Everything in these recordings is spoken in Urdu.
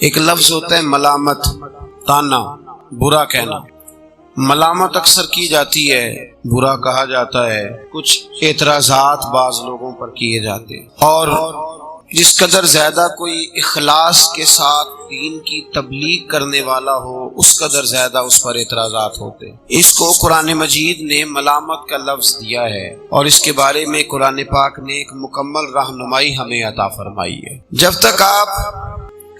ایک لفظ ہوتا ہے ملامت، تانا، برا کہنا۔ ملامت اکثر کی جاتی ہے، برا کہا جاتا ہے، کچھ اعتراضات بعض لوگوں پر کیے جاتے ہیں، اور جس قدر زیادہ کوئی اخلاص کے ساتھ دین کی تبلیغ کرنے والا ہو اس قدر زیادہ اس پر اعتراضات ہوتے ہیں۔ اس کو قرآن مجید نے ملامت کا لفظ دیا ہے، اور اس کے بارے میں قرآن پاک نے ایک مکمل رہنمائی ہمیں عطا فرمائی ہے۔ جب تک آپ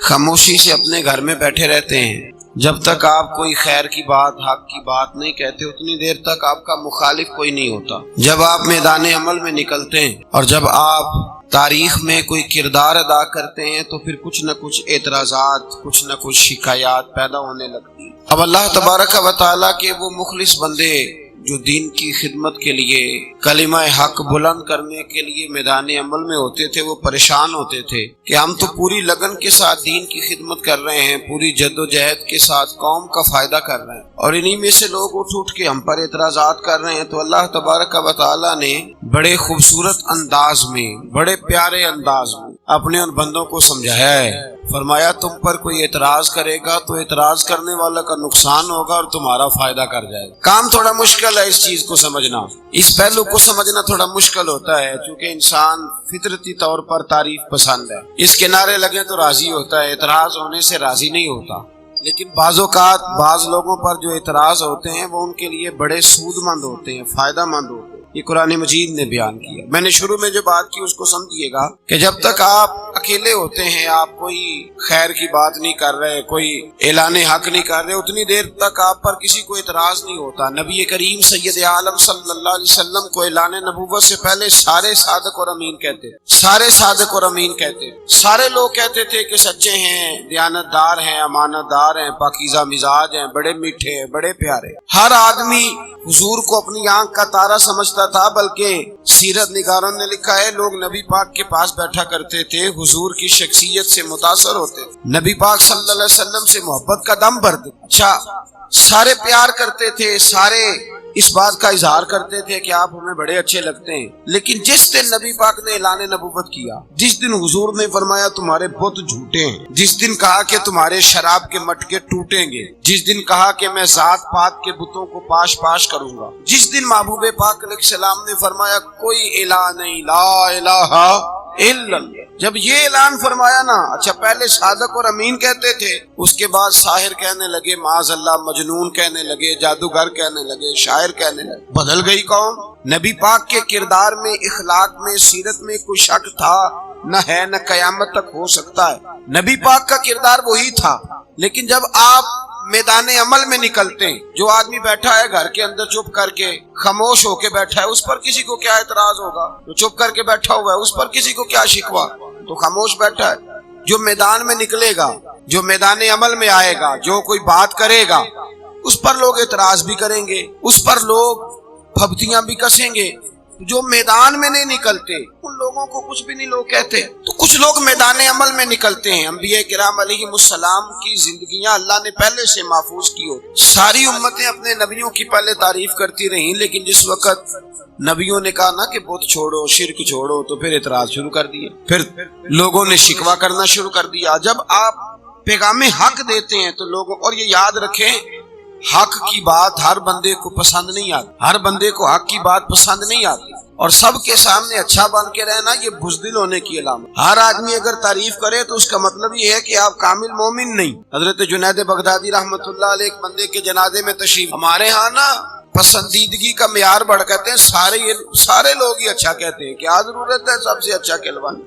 خاموشی سے اپنے گھر میں بیٹھے رہتے ہیں، جب تک آپ کوئی خیر کی بات، حق کی بات نہیں کہتے، اتنی دیر تک آپ کا مخالف کوئی نہیں ہوتا۔ جب آپ میدان عمل میں نکلتے ہیں اور جب آپ تاریخ میں کوئی کردار ادا کرتے ہیں تو پھر کچھ نہ کچھ اعتراضات، کچھ نہ کچھ شکایات پیدا ہونے لگتی ہیں۔ اب اللہ تبارک و تعالیٰ کے وہ مخلص بندے جو دین کی خدمت کے لیے، کلمہ حق بلند کرنے کے لیے میدان عمل میں ہوتے تھے، وہ پریشان ہوتے تھے کہ ہم تو پوری لگن کے ساتھ دین کی خدمت کر رہے ہیں، پوری جد و جہد کے ساتھ قوم کا فائدہ کر رہے ہیں، اور انہی میں سے لوگ اٹھ کے ہم پر اعتراضات کر رہے ہیں۔ تو اللہ تبارک و تعالیٰ نے بڑے خوبصورت انداز میں، بڑے پیارے انداز میں اپنے ان بندوں کو سمجھایا ہے۔ فرمایا تم پر کوئی اعتراض کرے گا تو اعتراض کرنے والا کا نقصان ہوگا اور تمہارا فائدہ کر جائے گا۔ کام تھوڑا مشکل ہے، اس چیز کو سمجھنا، اس پہلو کو سمجھنا تھوڑا مشکل ہوتا ہے، چونکہ انسان فطرتی طور پر تعریف پسند ہے، اس کے نعرے لگے تو راضی ہوتا ہے، اعتراض ہونے سے راضی نہیں ہوتا۔ لیکن بعض اوقات بعض لوگوں پر جو اعتراض ہوتے ہیں وہ ان کے لیے بڑے سود مند ہوتے ہیں، فائدہ مند ہوتے ہیں۔ یہ قرآن مجید نے بیان کیا۔ میں نے شروع میں جو بات کی اس کو سمجھیے گا کہ جب تک آپ اکیلے ہوتے ہیں، آپ کوئی خیر کی بات نہیں کر رہے، کوئی اعلان حق نہیں کر رہے، اتنی دیر تک آپ پر کسی کو اعتراض نہیں ہوتا۔ نبی کریم سید عالم صلی اللہ علیہ وسلم کو اعلان نبوت سے پہلے سارے صادق اور امین کہتے، سارے صادق اور امین کہتے، سارے لوگ کہتے تھے کہ سچے ہیں، دیانت دار ہیں، امانت دار ہیں، پاکیزہ مزاج ہیں، بڑے میٹھے ہیں، بڑے پیارے۔ ہر آدمی حضور کو اپنی آنکھ کا تارا سمجھتا تھا، بلکہ سیرت نگاروں نے لکھا ہے لوگ نبی پاک کے پاس بیٹھا کرتے تھے، حضور کی شخصیت سے متاثر ہوتے، نبی پاک صلی اللہ علیہ وسلم سے محبت کا دم بھرتے۔ اچھا، سارے پیار کرتے تھے، سارے اس بات کا اظہار کرتے تھے کہ آپ ہمیں بڑے اچھے لگتے ہیں۔ لیکن جس دن نبی پاک نے اعلان نبوت کیا، جس دن حضور نے فرمایا تمہارے بت جھوٹے ہیں، جس دن کہا کہ تمہارے شراب کے مٹکے ٹوٹیں گے، جس دن کہا کہ میں ذات پات کے بتوں کو پاش پاش کروں گا، جس دن محبوب پاک علیہ السلام نے فرمایا کوئی الہ نہیں، لا الہ الا اللہ، جب یہ اعلان فرمایا نا، اچھا پہلے صادق اور امین کہتے تھے، اس کے بعد ساحر کہنے لگے، معاذ اللہ مجنون کہنے لگے، جادوگر کہنے لگے، شاعر کہنے لگے۔ بدل گئی قوم۔ نبی پاک کے کردار میں، اخلاق میں، سیرت میں کوئی شک تھا نہ ہے، نہ قیامت تک ہو سکتا ہے۔ نبی پاک کا کردار وہی تھا۔ لیکن جب آپ میدان عمل میں نکلتے ہیں، جو آدمی بیٹھا ہے گھر کے اندر چپ کر کے، خاموش ہو کے بیٹھا ہے، اس پر کسی کو کیا اعتراض ہوگا؟ جو چپ کر کے بیٹھا ہوا ہے اس پر کسی کو کیا شکوہ؟ تو خاموش بیٹھا ہے۔ جو میدان میں نکلے گا، جو میدان عمل میں آئے گا، جو کوئی بات کرے گا، اس پر لوگ اعتراض بھی کریں گے، اس پر لوگ پھبتیاں بھی کسیں گے۔ جو میدان میں نہیں نکلتے ان لوگوں کو کچھ بھی نہیں لوگ کہتے۔ تو کچھ لوگ میدان عمل میں نکلتے ہیں۔ انبیاء کرام علیہ السلام کی زندگیاں اللہ نے پہلے سے محفوظ کی ہوتی، ساری امتیں اپنے نبیوں کی پہلے تعریف کرتی رہیں، لیکن جس وقت نبیوں نے کہا نا کہ بت چھوڑو، شرک چھوڑو، تو پھر اعتراض شروع کر دیے، پھر لوگوں نے شکوہ کرنا شروع کر دیا۔ جب آپ پیغام حق دیتے ہیں تو لوگوں، اور یہ یاد رکھیں حق کی بات ہر بندے کو پسند نہیں آتی، ہر بندے کو حق کی بات پسند نہیں آتی، اور سب کے سامنے اچھا بن کے رہنا یہ بزدل ہونے کی علامت۔ ہر آدمی اگر تعریف کرے تو اس کا مطلب یہ ہے کہ آپ کامل مومن نہیں۔ حضرت جنید بغدادی رحمۃ اللہ علیہ ایک بندے کے جنازے میں تشریف، ہمارے ہاں نا پسندیدگی کا معیار بڑھ کہتے ہیں سارے لوگ ہی اچھا کہتے ہیں، کیا ضرورت ہے سب سے اچھا کہلوانے؟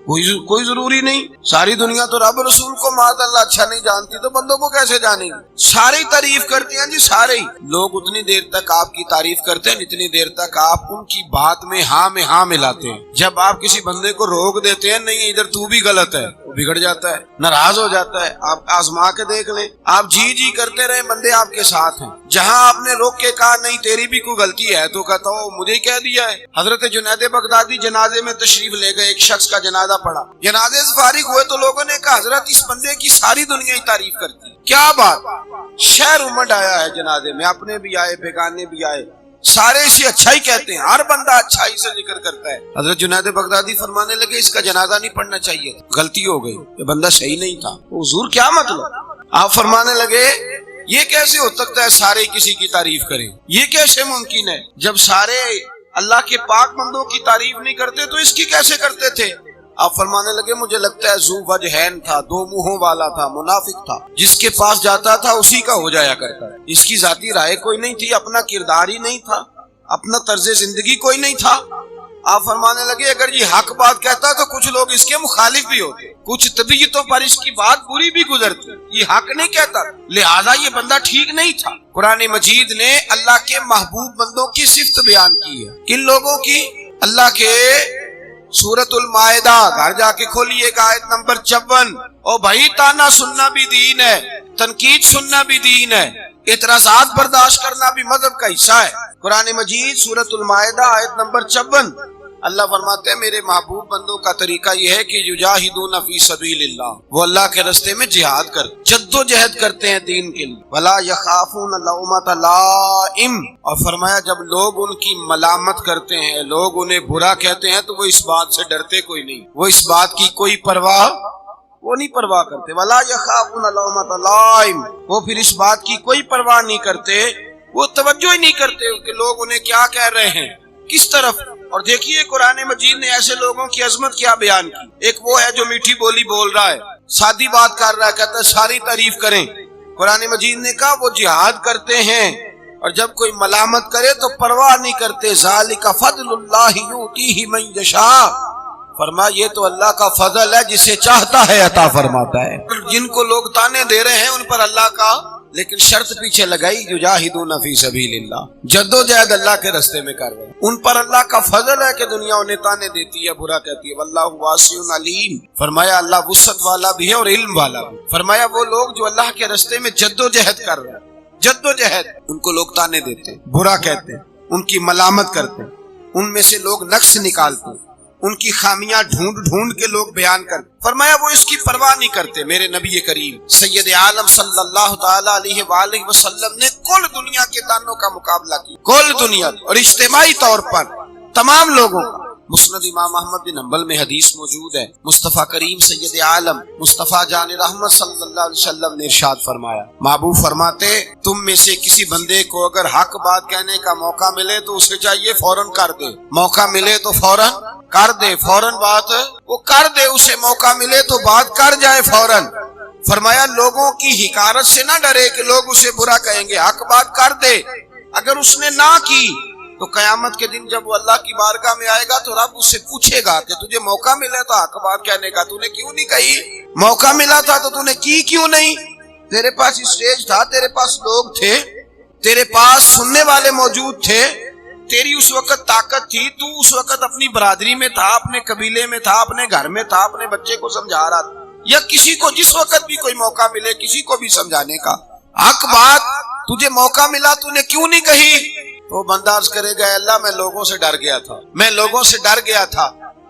کوئی ضروری نہیں۔ ساری دنیا تو رب رسول کو معاذ اللہ اچھا نہیں جانتی، تو بندوں کو کیسے جانیں گے؟ سارے تعریف کرتے ہیں جی، سارے ہی لوگ اتنی دیر تک آپ کی تعریف کرتے ہیں جتنی دیر تک آپ ان کی بات میں ہاں ملاتے ہیں۔ جب آپ کسی بندے کو روک دیتے ہیں، نہیں ادھر تو بھی غلط ہے، وہ بگڑ جاتا ہے، ناراض ہو جاتا ہے۔ آپ آزما کے دیکھ لیں، آپ جی کرتے رہے، بندے آپ کے ساتھ ہیں۔ جہاں آپ نے روک کے کہا نہیں تیری بھی کوئی غلطی ہے، تو کہتا ہو مجھے ہی کہہ دیا ہے۔ حضرت جنید بغدادی جنازے میں تشریف لے گئے، ایک شخص کا جنازہ پڑا، جنازے سے فارغ ہوئے تو لوگوں نے کہا حضرت اس بندے کی ساری دنیا ہی تعریف کرتی ہے، کیا بات؟ شہر امڈ آیا ہے جنازے میں، اپنے بھی آئے، بیگانے بھی آئے، سارے اسے اچھا ہی کہتے ہیں، ہر بندہ اچھائی سے ذکر کرتا ہے۔ حضرت جنید بغدادی فرمانے لگے اس کا جنازہ نہیں پڑھنا چاہیے، غلطی ہو گئی، یہ بندہ صحیح نہیں تھا۔ حضور کیا مطلب؟ آپ فرمانے لگے یہ کیسے ہو سکتا ہے سارے کسی کی تعریف کریں، یہ کیسے ممکن ہے؟ جب سارے اللہ کے پاک بندوں کی تعریف نہیں کرتے تو اس کی کیسے کرتے تھے؟ آپ فرمانے لگے مجھے لگتا ہے ذو وجہین تھا، دو منہوں والا تھا، منافق تھا، جس کے پاس جاتا تھا اسی کا ہو جایا کرتا ہے۔ اس کی ذاتی رائے کوئی نہیں تھی، اپنا کردار ہی نہیں تھا، اپنا طرز زندگی کوئی نہیں تھا۔ آپ فرمانے لگے اگر یہ حق بات کہتا تو کچھ لوگ اس کے مخالف بھی ہوتے، کچھ طبیعتوں پر اس کی بات بری بھی گزرتی، یہ حق نہیں کہتا، لہذا یہ بندہ ٹھیک نہیں تھا۔ قرآن مجید نے اللہ کے محبوب بندوں کی صفت بیان کی ہے۔ کن لوگوں کی؟ اللہ کے سورۃ المائدہ، گھر جا کے کھولیے گا آیت نمبر 54۔ او بھائی تانا سننا بھی دین ہے، تنقید سننا بھی دین ہے، اعتراضات برداشت کرنا بھی مذہب کا حصہ ہے۔ قرآن مجید سورۃ المائدہ آیت نمبر 54، اللہ فرماتے ہیں میرے محبوب بندوں کا طریقہ یہ ہے کہ یجاہدون فی سبیل اللہ، وہ اللہ کے راستے میں جہاد کر جد و جہد کرتے ہیں دین کے لیے، ولا یخافون لومۃ لائم، اور فرمایا جب لوگ ان کی ملامت کرتے ہیں، لوگ انہیں برا کہتے ہیں تو وہ اس بات سے ڈرتے کوئی نہیں، وہ اس بات کی کوئی پرواہ وہ نہیں پرواہ کرتے، ولا یخافون لومۃ لائم، وہ پھر اس بات کی کوئی پرواہ نہیں کرتے، وہ توجہ ہی نہیں کرتے کہ لوگ انہیں کیا کہہ رہے ہیں، کس طرف۔ اور دیکھیے قرآن مجید نے ایسے لوگوں کی عظمت کیا بیان کی۔ ایک وہ ہے جو میٹھی بولی بول رہا ہے، سادی بات کر رہا ہے، کہتا ہے ساری تعریف کریں۔ قرآن مجید نے کہا وہ جہاد کرتے ہیں، اور جب کوئی ملامت کرے تو پرواہ نہیں کرتے۔ ذالک فضل اللہ یؤتیہ من یشاء، فرما یہ تو اللہ کا فضل ہے، جسے چاہتا ہے عطا فرماتا ہے۔ جن کو لوگ تانے دے رہے ہیں ان پر اللہ کا لیکن شرط پیچھے لگائی، یجاہدون فی سبیل اللہ، جد و جہد اللہ کے راستے میں کر رہے ہیں، ان پر اللہ کا فضل ہے کہ دنیا انہیں تانے دیتی ہے، برا کہتی ہے۔ واللہ واسع علیم، فرمایا اللہ وسعت والا بھی ہے اور علم والا بھی۔ فرمایا وہ لوگ جو اللہ کے راستے میں جد و جہد کر رہے ہیں، جد و جہد، ان کو لوگ تانے دیتے ہیں، برا کہتے ہیں، ان کی ملامت کرتے ہیں، ان میں سے لوگ نقص نکالتے ہیں، ان کی خامیاں ڈھونڈ ڈھونڈ کے لوگ بیان کرتے۔ فرمایا وہ اس کی پرواہ نہیں کرتے۔ میرے نبی کریم سید عالم صلی اللہ تعالی علیہ وآلہ وسلم نے کل دنیا کے دانوں کا مقابلہ کیا، کل دنیا اور اجتماعی طور پر تمام لوگوں کا۔ مسند امام احمد بن حنبل میں حدیث موجود ہے، مصطفیٰ کریم سید عالم مصطفیٰ جان رحمت صلی اللہ علیہ وسلم نے ارشاد فرمایا، محبوب فرماتے تم میں سے کسی بندے کو اگر حق بات کہنے کا موقع ملے تو اسے چاہیے فوراً کر دے، موقع ملے تو فوراً کر دے، فوراً بات وہ کر دے، اسے موقع ملے تو بات کر جائے فوراً۔ فرمایا لوگوں کی حقارت سے نہ ڈرے کہ لوگ اسے برا کہیں گے، حق بات کر دے۔ اگر اس نے نہ کی تو قیامت کے دن جب وہ اللہ کی بارگاہ میں آئے گا تو رب اس سے پوچھے گا کہ تجھے موقع ملا تھا حق بات کہنے کا، تو نے کیوں نہیں کہی؟ موقع ملا تھا تو نے کی کیوں نہیں؟ تیرے پاس اسٹیج تھا، تیرے پاس لوگ تھے، تیرے پاس سننے والے موجود تھے، تیری اس وقت طاقت تھی، تو اس وقت اپنی برادری میں تھا، اپنے قبیلے میں تھا، اپنے گھر میں تھا، اپنے بچے کو سمجھا رہا تھا، یا کسی کو جس وقت بھی کوئی موقع ملے کسی کو بھی سمجھانے کا حق بات تجھے موقع ملا تو نے کیوں نہیں کہی؟ تو بندہ عرض کرے گا اللہ میں لوگوں سے ڈر گیا تھا، میں لوگوں سے ڈر گیا تھا۔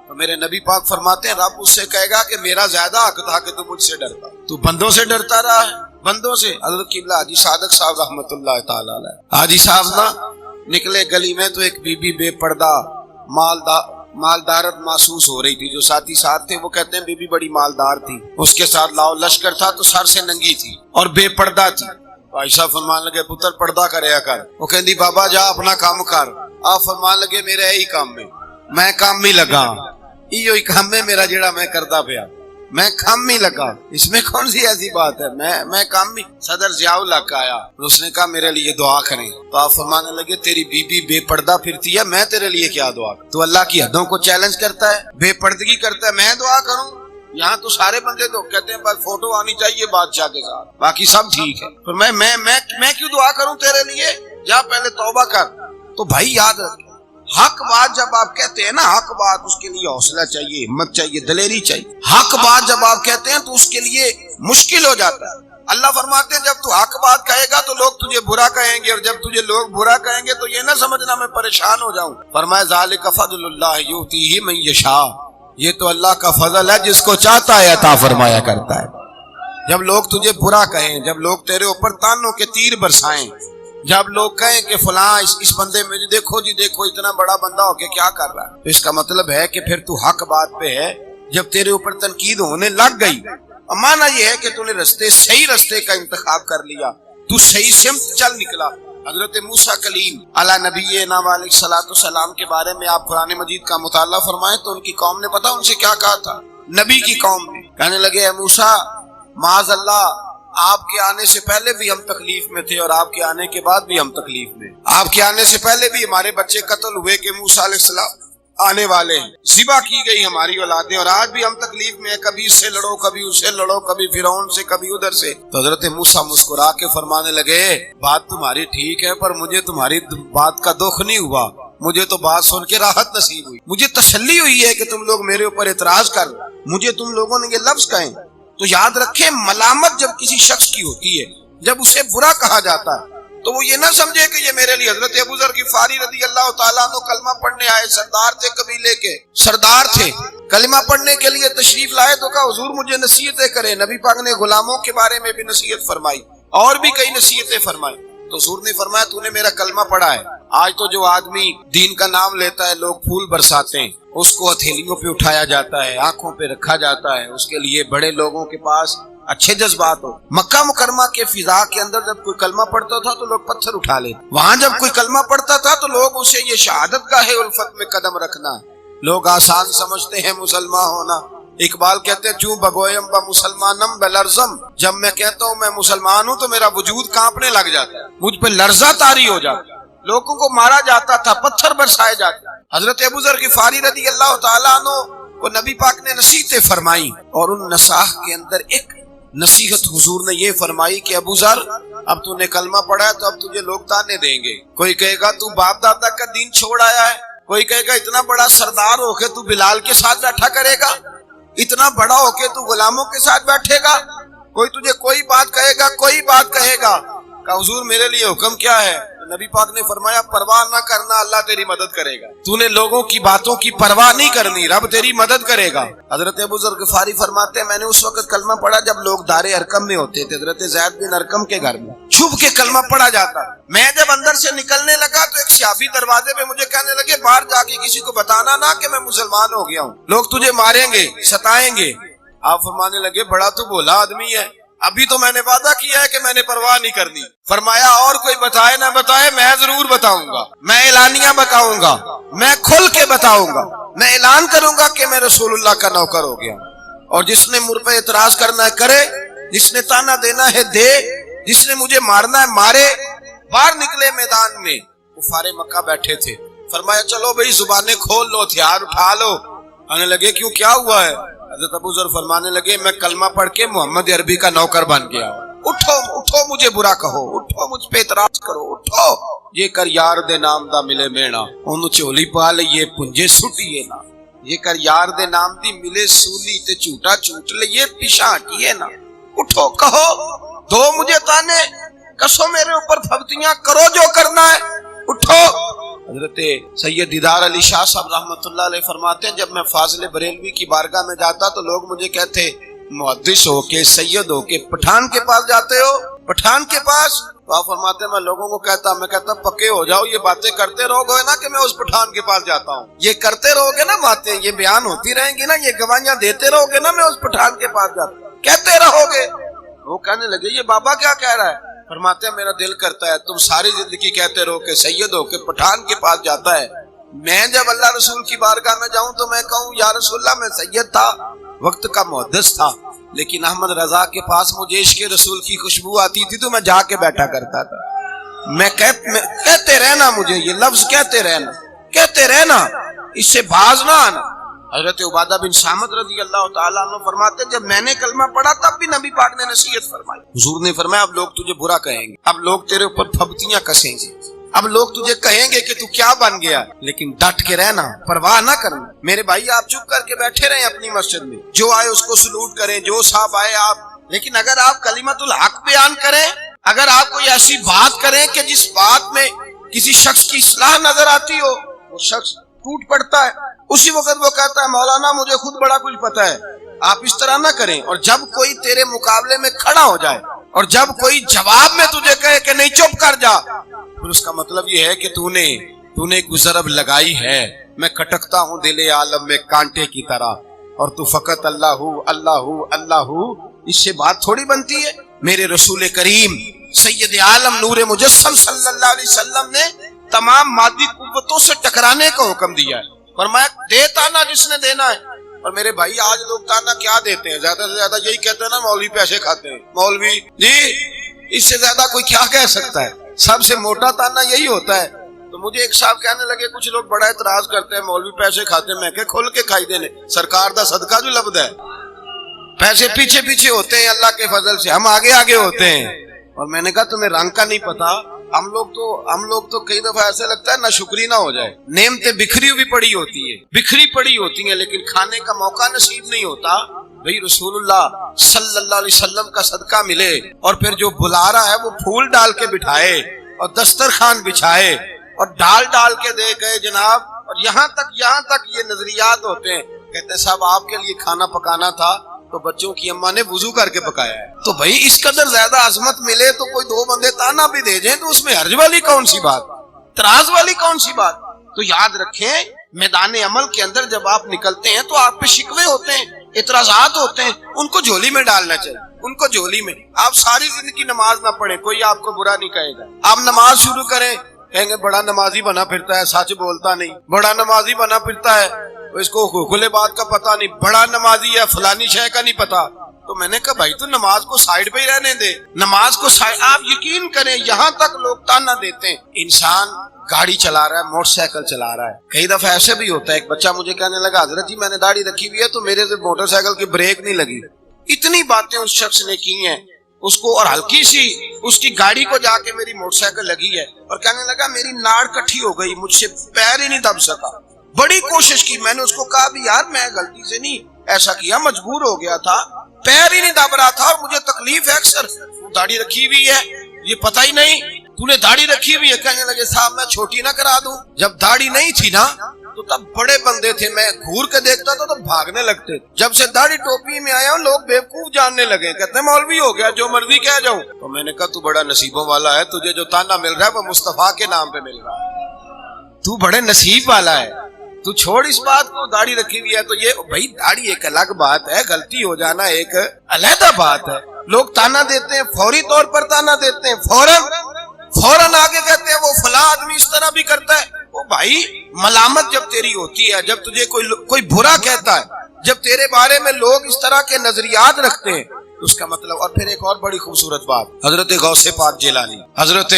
تو میرے نبی پاک فرماتے ہیں رب اس سے کہے گا کہ میرا زیادہ حق تھا کہ تو مجھ سے ڈرتا، تو بندوں سے ڈرتا رہا ہے، بندوں سے۔ حضرت قبلہ حاجی صادق صاحب رحمۃ اللہ تعالی علیہ، حاجی صاحب نا نکلے گلی میں تو ایک بی بی بے پردہ مالدارت محسوس ہو رہی تھی، جو ساتھی ساتھ تھے وہ کہتے ہیں بی بی بڑی مالدار تھی، اس کے ساتھ لاؤ لشکر تھا تو سر سے ننگی تھی اور بے پردہ تھی۔ بھائی صاحب فرمان لگے پتر پردہ کریا کر، وہ کہندی بابا جا اپنا کام کر۔ آپ فرمان لگے میرا یہی کام میں کام میں لگا، یہ کام ہے میرا جڑا میں کرتا پیا، میں کام میں لگا، اس میں کون سی ایسی بات ہے، میں کام میں۔ صدر ضیاء الحق آیا، اس نے کہا میرے لیے دعا کریں، تو آپ فرمانے لگے تیری بی بی بے پردہ پھرتی ہے، میں تیرے لیے کیا دعا کروں؟ تو اللہ کی حدوں کو چیلنج کرتا ہے، بے پردگی کرتا ہے، میں دعا کروں؟ یہاں تو سارے بندے تو کہتے ہیں بس فوٹو آنی چاہیے بادشاہ کے ساتھ، باقی سب ٹھیک ہے، تو میں کیوں دعا کروں تیرے لیے؟ جا پہلے توبہ کر۔ تو بھائی یاد رکھ، حق بات جب آپ کہتے ہیں نا، حق بات اس کے لیے حوصلہ چاہیے، ہمت چاہیے، دلیری چاہیے۔ حق بات جب آپ کہتے ہیں تو اس کے لیے مشکل ہو جاتا ہے۔ اللہ فرماتے ہیں جب تو حق بات کہے گا تو لوگ تجھے برا کہیں گے، اور جب تجھے لوگ برا کہیں گے تو یہ نہ سمجھنا میں پریشان ہو جاؤں۔ فرمایا ذالک فضل اللہ یؤتیہ من یشاء، یہ تو اللہ کا فضل ہے، جس کو چاہتا ہے عطا فرمایا کرتا ہے۔ جب لوگ تجھے برا کہیں، جب لوگ تیرے اوپر تانوں کے تیر برسائیں، جب لوگ کہیں کہ فلاں اس بندے میں دیکھو جی دیکھو اتنا بڑا بندہ ہو کے کیا کر رہا ہے، تو اس کا مطلب ہے کہ پھر تو حق بات پہ ہے۔ جب تیرے اوپر تنقید ہونے لگ گئی، مانا یہ ہے کہ تو نے صحیح رستے کا انتخاب کر لیا، تو صحیح سمت چل نکلا۔ حضرت موسیٰ کلیم علی نبینا علیہ الصلوۃ والسلام کے بارے میں آپ قرآن مجید کا مطالعہ فرمائیں تو ان کی قوم نے پتہ ان سے کیا کہا تھا؟ نبی کی قوم نے کہنے لگے اے موسیٰ معاذ اللہ، آپ کے آنے سے پہلے بھی ہم تکلیف میں تھے اور آپ کے آنے کے بعد بھی ہم تکلیف میں، آپ کے آنے سے پہلے بھی ہمارے بچے قتل ہوئے کہ موسیٰ علیہ السلام آنے والے ہیں، ذبح کی گئی ہماری اولادیں، اور آج بھی ہم تکلیف میں ہیں، کبھی اس سے لڑو کبھی اس سے لڑو، کبھی فرعون سے کبھی ادھر سے۔ تو حضرت موسیٰ مسکرا کے فرمانے لگے بات تمہاری ٹھیک ہے، پر مجھے تمہاری بات کا دکھ نہیں ہوا، مجھے تو بات سن کے راحت نصیب ہوئی، مجھے تسلی ہوئی ہے کہ تم لوگ میرے اوپر اعتراض کر مجھے تم لوگوں نے یہ لفظ کہیں۔ تو یاد رکھیں ملامت جب کسی شخص کی ہوتی ہے، جب اسے برا کہا جاتا ہے تو وہ یہ نہ سمجھے کہ یہ میرے لیے۔ حضرت ابو ذر غفاری رضی اللہ تعالیٰ عنہ کلمہ پڑھنے آئے، سردار تھے قبیلے کے، سردار تھے، کلمہ پڑھنے کے لیے تشریف لائے تو کہا حضور مجھے نصیحتیں کریں۔ نبی پاک نے غلاموں کے بارے میں بھی نصیحت فرمائی اور بھی کئی نصیحتیں فرمائی، تو حضور نے فرمایا تو نے میرا کلمہ پڑھا ہے۔ آج تو جو آدمی دین کا نام لیتا ہے لوگ پھول برساتے ہیں، اس کو ہتھیلیوں پہ اٹھایا جاتا ہے، آنکھوں پہ رکھا جاتا ہے، اس کے لیے بڑے لوگوں کے پاس اچھے جذبات ہو۔ مکہ مکرمہ کے فضا کے اندر جب کوئی کلمہ پڑھتا تھا تو لوگ پتھر اٹھا لیتے، وہاں جب کوئی کلمہ پڑھتا تھا تو لوگ اسے یہ شہادت گاہ الفت میں قدم رکھنا ہے، لوگ آسان سمجھتے ہیں مسلمان ہونا۔ اقبال کہتے ہیں چوں بگویم با مسلمانم بلرزم، جب میں کہتا ہوں میں مسلمان ہوں تو میرا وجود کانپنے لگ جاتا ہے، مجھ پہ لرزہ طاری ہو جاتا ہے، لوگوں کو مارا جاتا تھا، پتھر برسائے جاتے۔ حضرت ابو ذر غفاری رضی اللہ تعالیٰ عنہ کو نبی پاک نے نصیحتیں فرمائی، اور ان نصاح کے اندر ایک نصیحت حضور نے یہ فرمائی کہ ابو ذر اب تو نے کلمہ پڑھا ہے تو اب تجھے لوگ تانے دیں گے، کوئی کہے گا تو باپ دادا کا دین چھوڑ آیا ہے، کوئی کہے گا اتنا بڑا سردار ہو کے تو بلال کے ساتھ بیٹھا کرے گا، اتنا بڑا ہو کے تو غلاموں کے ساتھ بیٹھے گا، کوئی تجھے کوئی بات کہے گا، کوئی بات کہے گا۔ کہ حضور میرے لیے حکم کیا ہے؟ نبی پاک نے فرمایا پرواہ نہ کرنا، اللہ تیری مدد کرے گا، تو نے لوگوں کی باتوں کی پرواہ نہیں کرنی، رب تیری مدد کرے گا۔ حضرت ابو ذر غفاری فرماتے ہیں میں نے اس وقت کلمہ پڑھا جب لوگ دار ارقم میں ہوتے تھے، حضرت زید بن ارقم کے گھر میں چھپ کے کلمہ پڑھا جاتا۔ میں جب اندر سے نکلنے لگا تو ایک صحابی دروازے پہ مجھے کہنے لگے باہر جا کے کسی کو بتانا نہ کہ میں مسلمان ہو گیا ہوں، لوگ تجھے ماریں گے ستائیں گے۔ آپ فرمانے لگے بڑا تو بولا آدمی ہے، ابھی تو میں نے وعدہ کیا ہے کہ میں نے پرواہ نہیں کرنی۔ فرمایا اور کوئی بتائے نہ بتائے میں ضرور بتاؤں گا، میں اعلانیہ بتاؤں گا، میں کھل کے بتاؤں گا، میں اعلان کروں گا کہ میں رسول اللہ کا نوکر ہو گیا، اور جس نے مجھ پہ اعتراض کرنا ہے کرے، جس نے تانا دینا ہے دے، جس نے مجھے مارنا ہے مارے۔ باہر نکلے میدان میں، کفار مکہ بیٹھے تھے، فرمایا چلو بھئی زبانیں کھول لو، ہتھیار اٹھا لو۔ آنے لگے کیوں کیا ہوا ہے؟ حضرت ابو ذر فرمانے لگے میں کلمہ پڑھ کے محمد عربی کا نوکر بن گیا، اٹھو اٹھو مجھے برا کہو، اٹھو مجھ پہ اعتراض کرو، اٹھو یہ کر یار دے نام دا ملے مینا، انہوں چولی پا لئیے پنجے سٹیے نا، یہ کر یار دے نام دی ملے سولی تے چوٹا چوٹ لئیے پیشاں ہٹیے نا، اٹھو کہو دو مجھے تانے، کسو میرے اوپر پھبتیاں کرو جو کرنا ہے، اٹھو۔ حضرت سید دیدار علی شاہ صاحب رحمۃ اللہ علیہ فرماتے ہیں جب میں فاضل بریلوی کی بارگاہ میں جاتا تو لوگ مجھے کہتے محدث ہو کے سید ہو کے پٹھان کے پاس جاتے ہو، پٹھان کے پاس؟ تو آپ فرماتے ہیں میں لوگوں کو میں کہتا پکے ہو جاؤ، یہ باتیں کرتے رہو گے نا کہ میں اس پٹھان کے پاس جاتا ہوں، یہ کرتے رہو گے نا باتیں، یہ بیان ہوتی رہیں گی نا، یہ گواہیاں دیتے رہو گے نا میں اس پٹھان کے پاس جاتا ہوں، کہتے رہو گے۔ وہ کہنے لگے یہ بابا کیا کہہ رہا ہے؟ فرماتے ہیں میرا دل کرتا ہے تم ساری زندگی کہتے رہو کہ سید ہو کے پٹھان کے پاس جاتا ہے، میں جب اللہ رسول کی بارگاہ میں جاؤں تو میں کہوں یا رسول اللہ میں سید تھا، وقت کا محدث تھا، لیکن احمد رضا کے پاس مجھے عشق رسول کی خوشبو آتی تھی تو میں جا کے بیٹھا کرتا تھا۔ میں کہتے رہنا، مجھے یہ لفظ کہتے رہنا، اس سے باز نہ آنا۔ حضرت عبادہ بن صامت رضی اللہ تعالیٰ عنہ فرماتے جب میں نے کلمہ پڑھا تب بھی نبی پاک نے نصیحت فرمائی، حضور نے فرمایا اب لوگ تجھے برا کہیں گے، اب لوگ تیرے اوپر پھبتیاں کسیں گے، اب لوگ تجھے کہیں گے کہ تو کیا بن گیا، لیکن ڈٹ کے رہنا، پرواہ نہ کرنا۔ میرے بھائی آپ چپ کر کے بیٹھے رہیں اپنی مسجد میں، جو آئے اس کو سلوٹ کریں، جو صاحب آئے آپ، لیکن اگر آپ کلمت الحق بیان کریں، اگر آپ کوئی ایسی بات کریں کہ جس بات میں کسی شخص کی اصلاح نظر آتی ہو، وہ شخص ٹوٹ پڑتا ہے، اسی وقت وہ کہتا ہے مولانا مجھے خود بڑا کچھ پتا ہے۔ آپ اس طرح نہ کریں، اور جب کوئی تیرے مقابلے میں کھڑا ہو جائے اور جب کوئی جواب میں تجھے کہے کہ نہیں چپ کر جا، پھر اس کا مطلب یہ ہے کہ تو نے کوئی ضرب لگائی ہے، میں کٹکتا ہوں دل عالم میں کانٹے کی طرح، اور تو فقط اللہ اللہ اللہ، اس سے بات تھوڑی بنتی ہے۔ میرے رسول کریم سید عالم نور مجسم صلی اللہ علیہ وسلم نے تمام مادی قوتوں سے ٹکرانے کا حکم دیا ہے، فرمایا دے تانا جس نے دینا ہے۔ اور میرے بھائی آج لوگ تانا کیا دیتے ہیں؟ زیادہ سے زیادہ یہی کہتے ہیں نا، مولوی پیسے کھاتے ہیں، مولوی جی، اس سے زیادہ کوئی کیا کہہ سکتا ہے؟ سب سے موٹا تانا یہی ہوتا ہے۔ تو مجھے ایک صاحب کہنے لگے، کچھ لوگ بڑا اعتراض کرتے ہیں مولوی پیسے کھاتے ہیں، میں کہ کھول کے کھائی دینے، سرکار دا صدقہ جو لبدا ہے، پیسے پیچھے پیچھے ہوتے ہیں اللہ کے فضل سے، ہم آگے آگے ہوتے ہیں۔ اور میں نے کہا تمہیں رنگ کا نہیں پتا، ہم لوگ تو کئی دفعہ ایسے لگتا ہے نہ شکری نہ ہو جائے، نعمتیں بکھری ہوئی پڑی ہوتی ہیں لیکن کھانے کا موقع نصیب نہیں ہوتا۔ بھئی رسول اللہ صلی اللہ علیہ وسلم کا صدقہ ملے، اور پھر جو بلا رہا ہے وہ پھول ڈال کے بٹھائے اور دسترخوان بچھائے اور ڈال کے دے گئے جناب، اور یہاں تک یہ نظریات ہوتے ہیں، کہتے ہیں صاحب آپ کے لیے کھانا پکانا تھا تو بچوں کی اماں نے وضو کر کے پکایا ہے۔ تو بھئی اس قدر زیادہ عظمت ملے تو کوئی دو بندے تانا بھی دے جائیں تو اس میں حرج والی کون سی بات، تراز والی کون سی بات؟ تو یاد رکھیں میدان عمل کے اندر جب آپ نکلتے ہیں تو آپ پہ شکوے ہوتے ہیں، اعتراضات ہوتے ہیں، ان کو جھولی میں ڈالنا چاہیے، ان کو جھولی میں۔ آپ ساری زندگی نماز نہ پڑھیں، کوئی آپ کو برا نہیں کہے گا۔ آپ نماز شروع کریں، کہیں گے بڑا نمازی بنا پھرتا ہے، سچ بولتا نہیں، بڑا نمازی بنا پھرتا ہے، اس کو کھلے بات کا پتہ نہیں، بڑا نمازی ہے فلانی شے کا نہیں پتا۔ تو میں نے کہا بھائی تو نماز کو سائیڈ پہ ہی رہنے دے، نماز کو آپ یقین کریں یہاں تک لوگ تانا دیتے ہیں۔ انسان گاڑی چلا رہا ہے، موٹر سائیکل چلا رہا ہے، کئی دفعہ ایسے بھی ہوتا ہے، ایک بچہ مجھے کہنے لگا حضرت جی میں نے داڑھی رکھی ہوئی ہے تو میرے سے موٹر سائیکل کی بریک نہیں لگی۔ اتنی باتیں اس شخص نے کی ہیں اس کو، اور ہلکی سی اس کی گاڑی کو جا کے میری موٹر سائیکل لگی ہے، اور کہنے لگا میری ناڑ کٹھی ہو گئی، مجھ سے پیر ہی نہیں دب سکا۔ بڑی کوشش کی، میں نے اس کو کہا بھی یار میں غلطی سے نہیں ایسا کیا، مجبور ہو گیا تھا، پیر ہی نہیں دب رہا تھا اور مجھے تکلیف ہے اکثر، داڑھی رکھی ہوئی ہے یہ پتہ ہی نہیں تو نے داڑھی رکھی ہوئی ہے۔ کہنے لگے صاحب میں چھوٹی نہ کرا دوں؟ جب داڑھی نہیں تھی نا تو تب بڑے بندے تھے، میں گھور کے دیکھتا تھا تو بھاگنے لگتے، جب سے داڑھی ٹوپی میں آیا لوگ بیوقوف جاننے لگے، کہتے ہیں مولوی ہو گیا جو مرضی کہہ جاؤں۔ تو میں نے کہا تو بڑا نصیبوں والا ہے، تجھے جو تانا مل رہا ہے وہ مصطفیٰ کے نام پہ مل رہا ہے، تو بڑے نصیب والا ہے، تو چھوڑ اس بات کو، داڑھی رکھی ہوئی ہے تو یہ بھائی داڑھی ایک الگ بات ہے، غلطی ہو جانا ایک علیحدہ بات ہے۔ لوگ تانا دیتے ہیں، فوری طور پر تانا دیتے ہیں، فوراً آگے کہتے ہیں وہ فلاں آدمی اس طرح بھی کرتا ہے۔ وہ بھائی ملامت جب تیری ہوتی ہے، جب تجھے کوئی برا کہتا ہے، جب تیرے بارے میں لوگ اس طرح کے نظریات رکھتے ہیں تو اس کا مطلب۔ اور پھر ایک اور بڑی خوبصورت بات، حضرت غوث پاک جیلانی، حضرت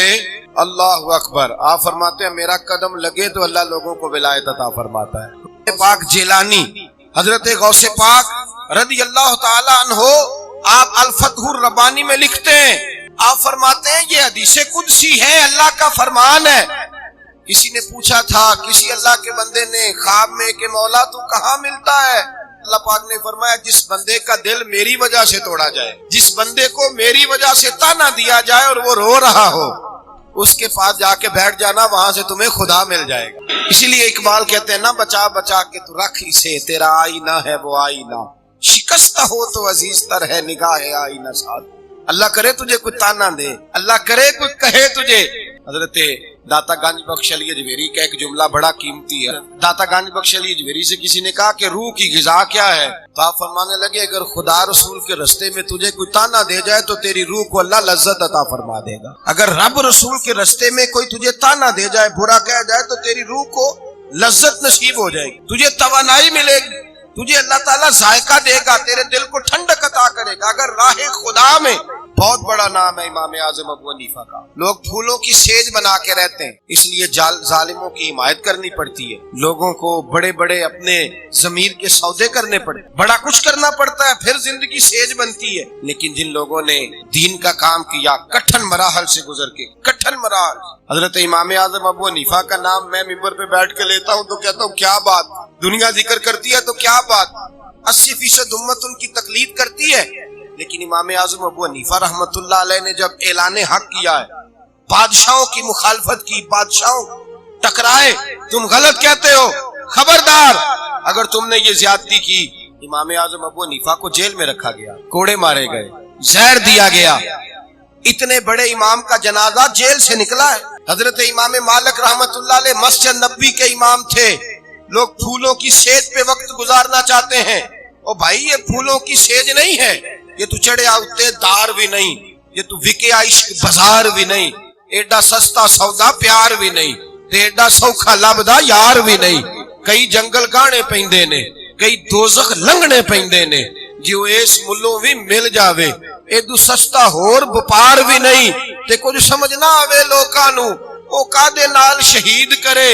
اللہ اکبر، آپ فرماتے ہیں میرا قدم لگے تو اللہ لوگوں کو ولایت عطا فرماتا ہے۔ پاک جیلانی حضرت غوث پاک رضی اللہ تعالی عنہ، آپ الفتح الربانی میں لکھتے ہیں، آپ فرماتے ہیں یہ حدیث قدسی ہے، اللہ کا فرمان ہے۔ کسی نے پوچھا تھا کسی اللہ کے بندے نے خواب میں کہ مولا تو کہاں ملتا ہے؟ اللہ پاک نے فرمایا جس بندے کا دل میری وجہ سے توڑا جائے، جس بندے کو میری وجہ سے تانا دیا جائے اور وہ رو رہا ہو، اس کے پاس جا کے بیٹھ جانا، وہاں سے تمہیں خدا مل جائے گا۔ اسی لیے اقبال کہتے ہیں نا بچا بچا کے تو رکھ اسے، تیرا آئینہ ہے وہ آئینہ، شکستہ ہو تو عزیز تر ہے نگاہ آئینہ ساتھ۔ اللہ کرے تجھے کوئی تانا دے، اللہ کرے کوئی کہے تجھے۔ حضرت داتا گنج بخش علی اجمیری کا ایک جملہ بڑا قیمتی ہے۔ داتا گنج بخش علی اجمیری سے کسی نے کہا کہ روح کی غذا کیا ہے؟ تو آپ فرمانے لگے اگر خدا رسول کے رستے میں تجھے کوئی تانا دے جائے تو تیری روح کو اللہ لذت عطا فرما دے گا۔ اگر رب رسول کے رستے میں کوئی تجھے تانا دے جائے، برا کہہ جائے، تو تیری روح کو لذت نصیب ہو جائے گی، تجھے توانائی ملے گی، تجھے اللہ تعالیٰ ذائقہ دے گا، تیرے دل کو ٹھنڈک عطا کرے گا۔ اگر راہ خدا میں بہت بڑا نام ہے امام اعظم ابو حنیفہ کا، لوگ پھولوں کی سیج بنا کے رہتے ہیں، اس لیے ظالموں کی حمایت کرنی پڑتی ہے، لوگوں کو بڑے بڑے اپنے ضمیر کے سودے کرنے پڑتے، بڑا کچھ کرنا پڑتا ہے، پھر زندگی سیج بنتی ہے۔ لیکن جن لوگوں نے دین کا کام کیا کٹھن مراحل سے گزر کے، کٹھن مراحل، حضرت امام اعظم ابو حنیفہ کا نام میں ممبر پہ بیٹھ کے لیتا ہوں تو کہتا ہوں کیا بات، دنیا ذکر کرتی ہے تو کیا بات، 80% امت ان کی تقلید کرتی ہے۔ لیکن امام اعظم ابو حنیفہ رحمت اللہ علیہ نے جب اعلان حق کیا ہے، بادشاہوں کی مخالفت کی، بادشاہوں ٹکرائے، تم غلط کہتے ہو، خبردار اگر تم نے یہ زیادتی کی۔ امام اعظم ابو حنیفہ کو جیل میں رکھا گیا، کوڑے مارے گئے، زہر دیا گیا۔ اتنے بڑے امام کا جنازہ جیل سے نکلا ہے، حضرت امام مالک رحمت اللہ علیہ مسجد نبوی کے امام تھے. لوگ پھولوں کی سیج پہ وقت گزارنا چاہتے ہیں. او بھائی یہ پھولوں کی سیج نہیں ہے, یہ تو چڑھے آتے دار بھی نہیں, یہ تو وکے عشق بازار بھی نہیں, ایڈا سستا سودا پیار بھی نہیں, تے ایڈا سوکھا لبدا یار بھی نہیں. کئی جنگل گانے پیندے نے, کئی دوزخ لنگنے پیندے نے, جو اس ملوں بھی مل جاوے ایدو سستا ہور بپار بھی نہیں. تے کچھ سمجھ نہ آوے لوکاں نو او کادے نال شہید کرے,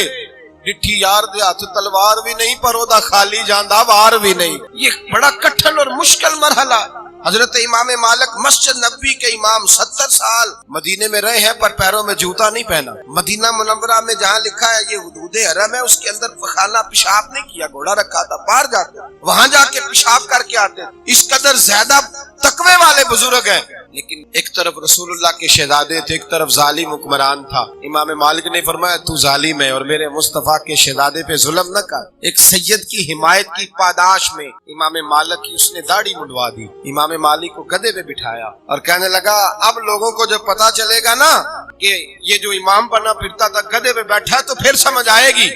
ڈٹھی یار دے ہاتھ تلوار بھی نہیں پر او دا خالی جاندا وار بھی نہیں. یہ بڑا کٹھن اور مشکل مرحلہ. حضرت امام مالک مسجد نبوی کے امام 70 سال مدینے میں رہے ہیں پر پیروں میں جوتا نہیں پہنا. مدینہ منورہ میں جہاں لکھا ہے یہ حدود حرم ہے, اس کے اندر خانہ پیشاب نہیں کیا, گھوڑا رکھا تھا, باہر جاتے وہاں جا کے پیشاب کر کے آتے. اس قدر زیادہ تقوی والے بزرگ ہیں. لیکن ایک طرف رسول اللہ کے شہزادے تھے, ایک طرف ظالم حکمران تھا. امام مالک نے فرمایا تو ظالم ہے اور میرے مصطفیٰ کے شہزادے پہ ظلم نہ کر. ایک سید کی حمایت کی پاداش میں امام مالک کی اس نے داڑھی منڈوا دی. امام مالک کو گدھے پہ بٹھایا اور کہنے لگا اب لوگوں کو جب پتا چلے گا نا کہ یہ جو امام بنا پھرتا تھا گدھے پہ بیٹھا تو پھر سمجھ آئے گی.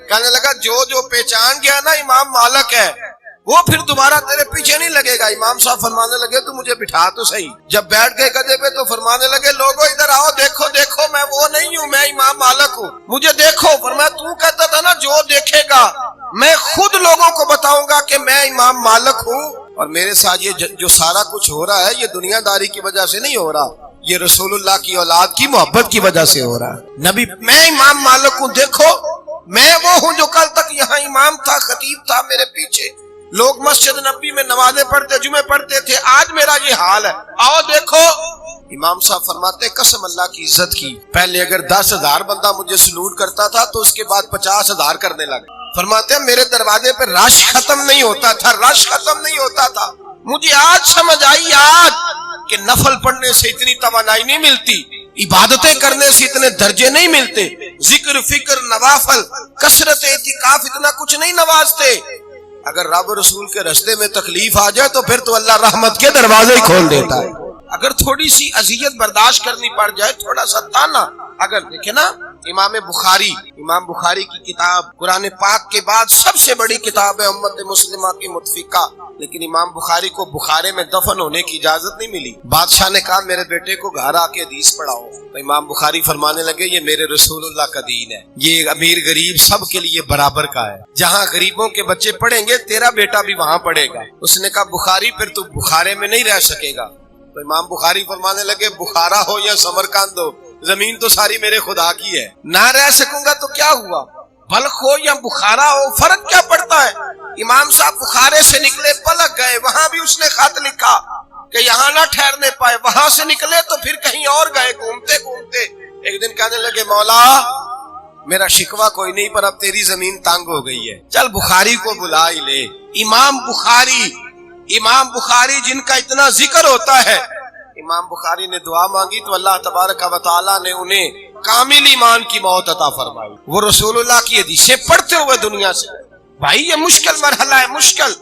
کہنے لگا جو پہچان گیا نا امام مالک ہے وہ پھر دوبارہ تیرے پیچھے نہیں لگے گا. امام صاحب فرمانے لگے تو مجھے بٹھا تو صحیح. جب بیٹھ گئے گدھے پہ تو فرمانے لگے لوگوں ادھر آؤ, دیکھو دیکھو میں وہ نہیں ہوں, میں امام مالک ہوں, مجھے دیکھو. فرمایا تو کہتا تھا نا جو دیکھے گا میں خود لوگوں کو بتاؤں گا کہ میں امام مالک ہوں. اور میرے ساتھ یہ جو سارا کچھ ہو رہا ہے یہ دنیا داری کی وجہ سے نہیں ہو رہا, یہ رسول اللہ کی اولاد کی محبت کی وجہ سے ہو رہا ہے. نبی میں امام مالک ہوں, دیکھو میں وہ ہوں جو کل تک یہاں امام تھا, خطیب تھا, میرے پیچھے لوگ مسجد نبی میں نمازیں پڑھتے, جمعے پڑھتے تھے, آج میرا یہ حال ہے, آؤ دیکھو. امام صاحب فرماتے قسم اللہ کی عزت کی, پہلے اگر 10,000 بندہ مجھے سلوٹ کرتا تھا تو اس کے بعد 50,000 کرنے لگے. فرماتے ہیں میرے دروازے پہ رش ختم نہیں ہوتا تھا, رش ختم نہیں ہوتا تھا. مجھے آج سمجھ آئی آج کہ نفل پڑھنے سے اتنی توانائی نہیں ملتی, عبادتیں کرنے سے اتنے درجے نہیں ملتے, ذکر فکر نوافل کثرت اعتکاف اتنا کچھ نہیں نوازتے. اگر رب رسول کے رستے میں تکلیف آ جائے تو پھر تو اللہ رحمت کے دروازے ہی کھول دیتا ہے. اگر تھوڑی سی اذیت برداشت کرنی پڑ جائے, تھوڑا سا تانا. اگر دیکھیں نا امام بخاری کی کتاب قرآن پاک کے بعد سب سے بڑی کتاب ہے امت مسلمہ کی متفقہ, لیکن امام بخاری کو بخارے میں دفن ہونے کی اجازت نہیں ملی. بادشاہ نے کہا میرے بیٹے کو گھر آ کے حدیث پڑھاؤ. تو امام بخاری فرمانے لگے یہ میرے رسول اللہ کا دین ہے, یہ امیر غریب سب کے لیے برابر کا ہے, جہاں غریبوں کے بچے پڑھیں گے تیرا بیٹا بھی وہاں پڑھے گا. اس نے کہا بخاری پھر تو بخارے میں نہیں رہ سکے گا. تو امام بخاری فرمانے لگے بخارا ہو یا سمرقند ہو زمین تو ساری میرے خدا کی ہے, نہ رہ سکوں گا تو کیا ہوا, بلخ ہو یا بخارا ہو فرق کیا پڑتا ہے. امام صاحب بخارے سے نکلے پلک گئے, وہاں بھی اس نے خط لکھا کہ یہاں نہ ٹھہرنے پائے, وہاں سے نکلے تو پھر کہیں اور گئے گھومتے گھومتے. ایک دن کہنے لگے مولا میرا شکوہ کوئی نہیں پر اب تیری زمین تانگ ہو گئی ہے, چل بخاری کو بلا ہی لے. امام بخاری جن کا اتنا ذکر ہوتا ہے, امام بخاری نے دعا مانگی تو اللہ تبارک و تعالیٰ نے انہیں کامل ایمان کی موت عطا فرمائی. وہ رسول اللہ کی حدیثیں پڑھتے ہوئے دنیا سے. بھائی یہ مشکل مرحلہ ہے, مشکل.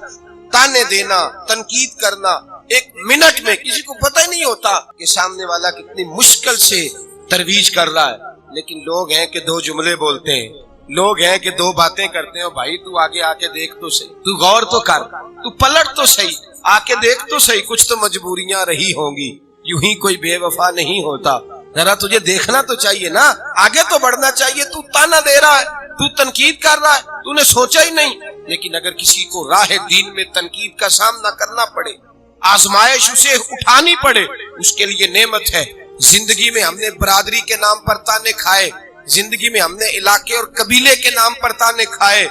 تانے دینا, تنقید کرنا, ایک منٹ میں کسی کو پتہ ہی نہیں ہوتا کہ سامنے والا کتنی مشکل سے ترویج کر رہا ہے. لیکن لوگ ہیں کہ 2 جملے بولتے ہیں, لوگ ہیں کہ 2 باتیں کرتے ہیں. بھائی تو آگے آ کے دیکھ تو صحیح, تو غور تو کر, تو پلٹ تو صحیح, آ کے دیکھ تو صحیح, کچھ تو مجبوریاں رہی ہوں گی, یوں ہی کوئی بے وفا نہیں ہوتا. ذرا تجھے دیکھنا تو چاہیے نا, آگے تو بڑھنا چاہیے. تو تانا دے رہا ہے, تو تنقید کر رہا ہے, تو نے سوچا ہی نہیں. لیکن اگر کسی کو راہ دین میں تنقید کا سامنا کرنا پڑے, آزمائش اسے اٹھانی پڑے, اس کے لیے نعمت ہے. زندگی میں ہم نے برادری کے نام پر تانے کھائے, زندگی میں ہم نے علاقے اور قبیلے کے نام پر تانے کھائے.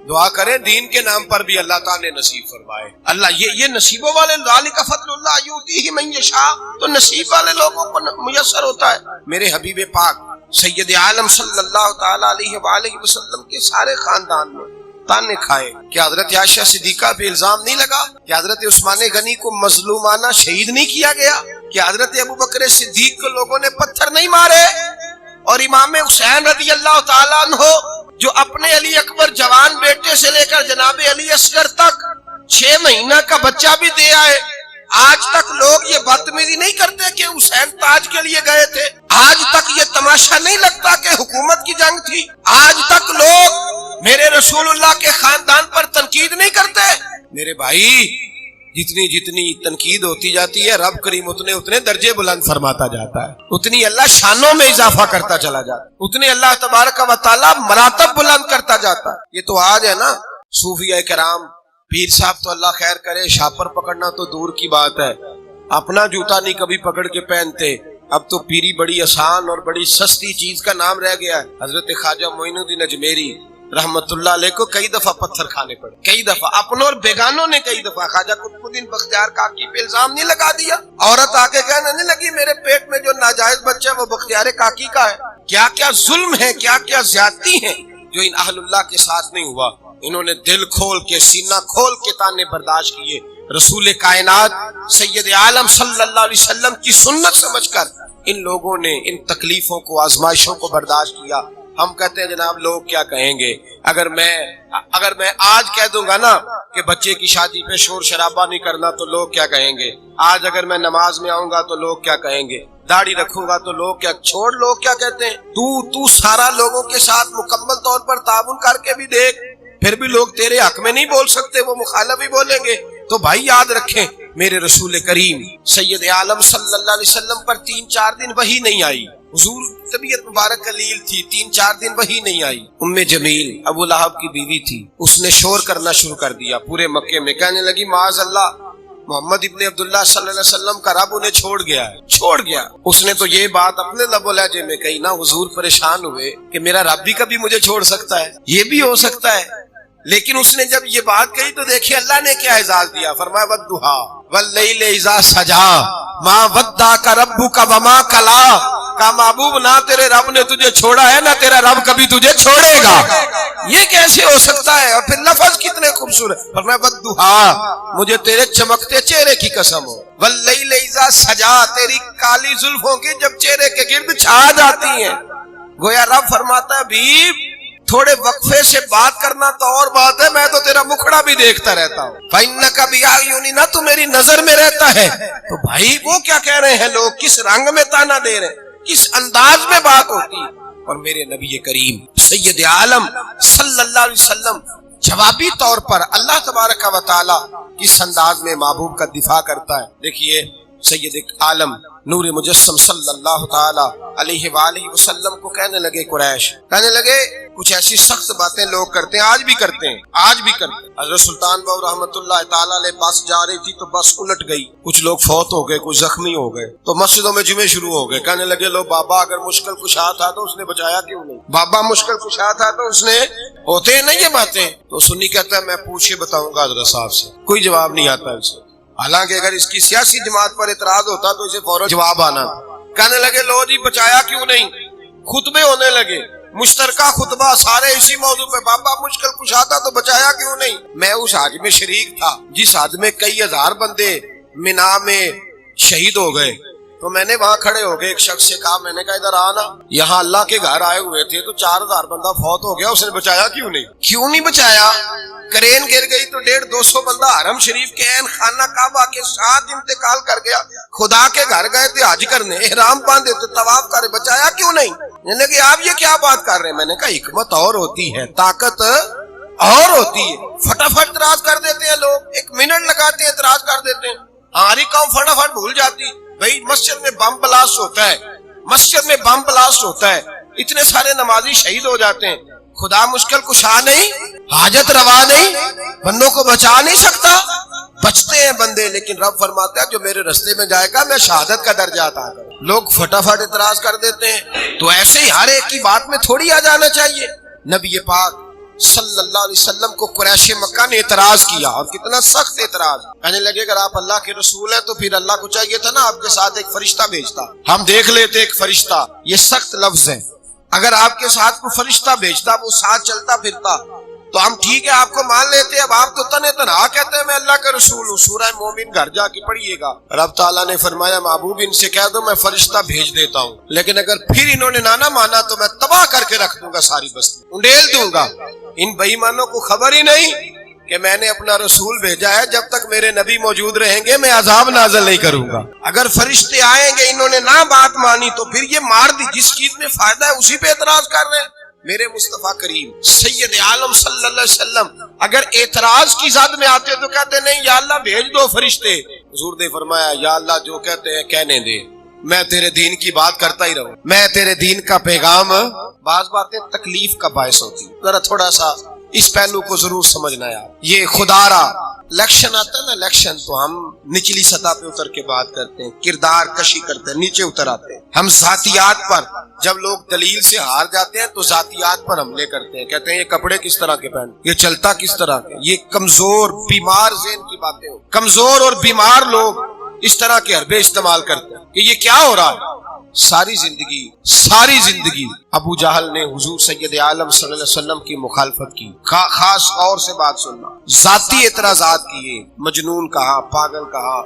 دعا کریں دین کے نام پر بھی اللہ تعالیٰ نصیب فرمائے. اللہ یہ نصیبوں والے, ذالک فضل اللہ یؤتیہ من یشاء, تو نصیب والے لوگوں کو میسر ہوتا ہے. میرے حبیب پاک سید عالم صلی اللہ تعالی علیہ وآلہ وسلم کے سارے خاندان میں تانے کھائے. کیا حضرت عائشہ صدیقہ پہ الزام نہیں لگا؟ کیا حضرت عثمان غنی کو مظلومانہ شہید نہیں کیا گیا؟ کیا حضرت ابوبکر صدیق کو لوگوں نے پتھر نہیں مارے؟ اور امام حسین رضی اللہ تعالیٰ عنہ جو اپنے علی اکبر جوان بیٹے سے لے کر جناب علی اصغر تک 6 مہینہ کا بچہ بھی دے آئے, آج تک لوگ یہ بدتمیزی نہیں کرتے کہ حسین تاج کے لیے گئے تھے. آج تک یہ تماشا نہیں لگتا نبوت کی جنگ تھی. آج تک لوگ میرے رسول اللہ کے خاندان پر تنقید نہیں کرتے. میرے بھائی جتنی جتنی تنقید ہوتی جاتی ہے رب کریم اتنے درجے بلند فرماتا جاتا ہے, اتنی اللہ شانوں میں اضافہ کرتا چلا جاتا ہے, اتنے اللہ تبارک و تعالی مراتب بلند کرتا جاتا ہے. یہ تو آج ہے نا صوفیاء کرام, پیر صاحب تو اللہ خیر کرے, شاپر پکڑنا تو دور کی بات ہے, اپنا جوتا نہیں کبھی پکڑ کے پہنتے. اب تو پیری بڑی آسان اور بڑی سستی چیز کا نام رہ گیا ہے. حضرت خواجہ معین الدین اجمیری رحمت اللہ علیہ کو کئی دفعہ پتھر کھانے پڑے, کئی دفعہ اپنوں اور بیگانوں نے کئی دفعہ. خواجہ قطب الدین بختیار کاکی پہ الزام نہیں لگا دیا, عورت آ کے کہنے نہیں لگی میرے پیٹ میں جو ناجائز بچہ ہے وہ بختیار کاکی کا ہے. کیا کیا ظلم ہے, کیا کیا زیادتی ہے جو ان اہل اللہ کے ساتھ نہیں ہوا. انہوں نے دل کھول کے, سینہ کھول کے تانے برداشت کیے. رسول کائنات سید عالم صلی اللہ علیہ وسلم کی سنت سمجھ کر ان لوگوں نے ان تکلیفوں کو, آزمائشوں کو برداشت کیا. ہم کہتے ہیں جناب لوگ کیا کہیں گے, اگر میں آج کہہ دوں گا نا کہ بچے کی شادی پہ شور شرابہ نہیں کرنا تو لوگ کیا کہیں گے, آج اگر میں نماز میں آؤں گا تو لوگ کیا کہیں گے, داڑھی رکھوں گا تو لوگ کیا, چھوڑ لوگ کیا کہتے ہیں. تو سارا لوگوں کے ساتھ مکمل طور پر تعاون کر کے بھی دیکھ, پھر بھی لوگ تیرے حق میں نہیں بول سکتے, وہ مخالف ہی بولیں گے. تو بھائی یاد رکھیں میرے رسول کریم سید عالم صلی اللہ علیہ وسلم پر 3-4 دن وحی نہیں آئی. حضور طبیعت مبارک قلیل تھی, 3-4 دن وحی نہیں آئی. ام جمیل ابو لہب کی بیوی تھی, اس نے شور کرنا شروع کر دیا پورے مکے میں, کہنے لگی معاذ اللہ محمد ابن عبداللہ صلی اللہ علیہ وسلم کا رب انہیں چھوڑ گیا. اس نے تو یہ بات اپنے لب و لہجے میں کہی نا, حضور پریشان ہوئے کہ میرا رب بھی کبھی مجھے چھوڑ سکتا ہے, یہ بھی ہو سکتا ہے. لیکن اس نے جب یہ بات کہی تو دیکھیے اللہ نے کیا اعزاز دیا, فرمایا والضحا واللیل اذا سجا ما ودعک ربک وما قلی. کہا محبوب نہ تیرے رب نے تجھے چھوڑا ہے نہ تیرا رب کبھی تجھے چھوڑے گا. یہ کیسے ہو سکتا ہے, اور پھر لفظ کتنے خوبصورت, فرمایا والضحا مجھے تیرے چمکتے چہرے کی قسم ہو, واللیل اذا سجا تیری کالی زلفوں کی جب چہرے کے گرد چھا جاتی ہیں. گویا رب فرماتا ہے بھی تھوڑے وقفے سے بات کرنا تو اور بات ہے, میں تو تیرا مکھڑا بھی دیکھتا رہتا ہوں. فَإِنَّكَ بِأَعْيُنِنَا, تو میری نظر میں رہتا ہے. تو بھائی وہ کیا کہہ رہے ہیں لوگ, کس رنگ میں تانا دے رہے ہیں, کس انداز میں بات ہوتی ہے. اور میرے نبی کریم سید عالم صلی اللہ علیہ وسلم جوابی طور پر اللہ تبارک و تعالی کس انداز میں محبوب کا دفاع کرتا ہے. دیکھیے سید عالم نور مجسم صلی اللہ تعالی علیہ وآلہ وسلم کو کہنے لگے قریش, کہنے لگے کچھ ایسی سخت باتیں لوگ کرتے ہیں, آج بھی کرتے ہیں. حضرت سلطان بہو رحمت اللہ تعالی علیہ بس جا رہی تھی تو بس الٹ گئی, کچھ لوگ فوت ہو گئے, کچھ زخمی ہو گئے, تو مسجدوں میں جمعے شروع ہو گئے. کہنے لگے لو بابا اگر مشکل کشا تھا تو اس نے بچایا کیوں نہیں, بابا مشکل کشا تھا تو اس نے, ہوتے ہیں نہیں یہ باتیں. تو سنی کہتا ہے میں پوچھے بتاؤں گا حضرت صاحب سے, کوئی جواب نہیں آتا اسے. حالانکہ اگر اس کی سیاسی جماعت پر اعتراض ہوتا تو اسے فوراً جواب آنا. کہنے لگے لو جی بچایا کیوں نہیں, خطبے ہونے لگے, مشترکہ خطبہ سارے اسی موضوع پہ, بابا مشکل کشا تھا تو بچایا کیوں نہیں. میں اس حج میں شریک تھا جس حج میں کئی ہزار بندے منا میں شہید ہو گئے, تو میں نے وہاں کھڑے ہو گئے ایک شخص سے کہا, میں نے کہا ادھر آنا, یہاں اللہ کے گھر آئے ہوئے تھے تو 4000 بندہ فوت ہو گیا, اس نے بچایا کیوں نہیں بچایا. کرین گر گئی تو 150-200 بندہ حرم شریف کے عین خانہ کعبہ کے ساتھ انتقال کر گیا. خدا کے گھر گئے تھے حج کرنے, احرام باندھے تو طواف کرے, بچایا کیوں نہیں. یعنی کہ آپ یہ کیا بات کر رہے ہیں. میں نے کہا حکمت اور ہوتی ہے, طاقت اور ہوتی ہے. فٹافٹ اعتراض کر دیتے ہیں لوگ, 1 منٹ لگاتے ہیں اعتراض کر دیتے ہیں. ہماری قوم فٹافٹ بھول جاتی. بھائی مسجد میں بم بلاسٹ ہوتا ہے, اتنے سارے نمازی شہید ہو جاتے ہیں. خدا مشکل کشا نہیں, حاجت روا نہیں, بندوں کو بچا نہیں سکتا. بچتے ہیں بندے, لیکن رب فرماتا ہے جو میرے رستے میں جائے گا میں شہادت کا درجہ عطا کروں. لوگ فٹافٹ اعتراض کر دیتے ہیں. تو ایسے ہی ہر ایک کی بات میں تھوڑی آ جانا چاہیے. نبی پاک صلی اللہ علیہ وسلم کو قریش مکہ نے اعتراض کیا, اور کتنا سخت اعتراض. کہنے لگے اگر آپ اللہ کے رسول ہیں تو پھر اللہ کو چاہیے تھا نا آپ کے ساتھ ایک فرشتہ بھیجتا, ہم دیکھ لیتے ایک فرشتہ. یہ سخت لفظ ہے, اگر آپ کے ساتھ کوئی فرشتہ بھیجتا, وہ ساتھ چلتا پھرتا تو ہم ٹھیک ہے آپ کو مان لیتے. اب آپ تو تنہا کہتے ہیں میں اللہ کا رسول ہوں. سورہ مومن گھر جا کے پڑھیے گا. رب تعالیٰ نے فرمایا محبوب ان سے کہہ دو میں فرشتہ بھیج دیتا ہوں, لیکن اگر پھر انہوں نے نہ مانا تو میں تباہ کر کے رکھ دوں گا, ساری بستی انڈیل دوں گا. ان بے ایمانوں کو خبر ہی نہیں, کہ میں نے اپنا رسول بھیجا ہے، جب تک میرے نبی موجود رہیں گے میں عذاب نازل نہیں کروں گا۔ اگر فرشتے آئیں گے انہوں نے نہ بات مانی تو پھر یہ مار دی، جس چیز میں فائدہ ہے اسی پہ اعتراض کر رہے ہیں۔ میرے مصطفیٰ کریم سید عالم صلی اللہ علیہ وسلم اگر اعتراض کی زد میں آتے تو کہتے نہیں یا اللہ بھیج دو فرشتے، حضور نے فرمایا یا اللہ جو کہتے ہیں کہنے دے، میں تیرے دین کی بات کرتا ہی رہوں، میں تیرے دین کا پیغام۔ بعض باتیں تکلیف کا باعث ہوتی، ذرا تھوڑا سا اس پہلو کو ضرور سمجھنا ہے۔ یہ خدا را الیکشن آتا ہے نا، الیکشن تو ہم نچلی سطح پہ اتر کے بات کرتے ہیں، کردار کشی کرتے ہیں، نیچے اتر آتے ہیں۔ ہم ذاتیات پر جب لوگ دلیل سے ہار جاتے ہیں تو ذاتیات پر حملے کرتے ہیں، کہتے ہیں یہ کپڑے کس طرح کے پہن، یہ چلتا کس طرح کے، یہ کمزور بیمار ذہن کی باتیں ہو۔ کمزور اور بیمار لوگ اس طرح کے حربے استعمال کرتے ہیں کہ یہ کیا ہو رہا ہے۔ ساری زندگی ابو جہل نے حضور سید عالم صلی اللہ علیہ وسلم کی مخالفت کی، خاص طور سے بات سننا، ذاتی اعتراضات کیے، مجنون کہا، پاگل کہا،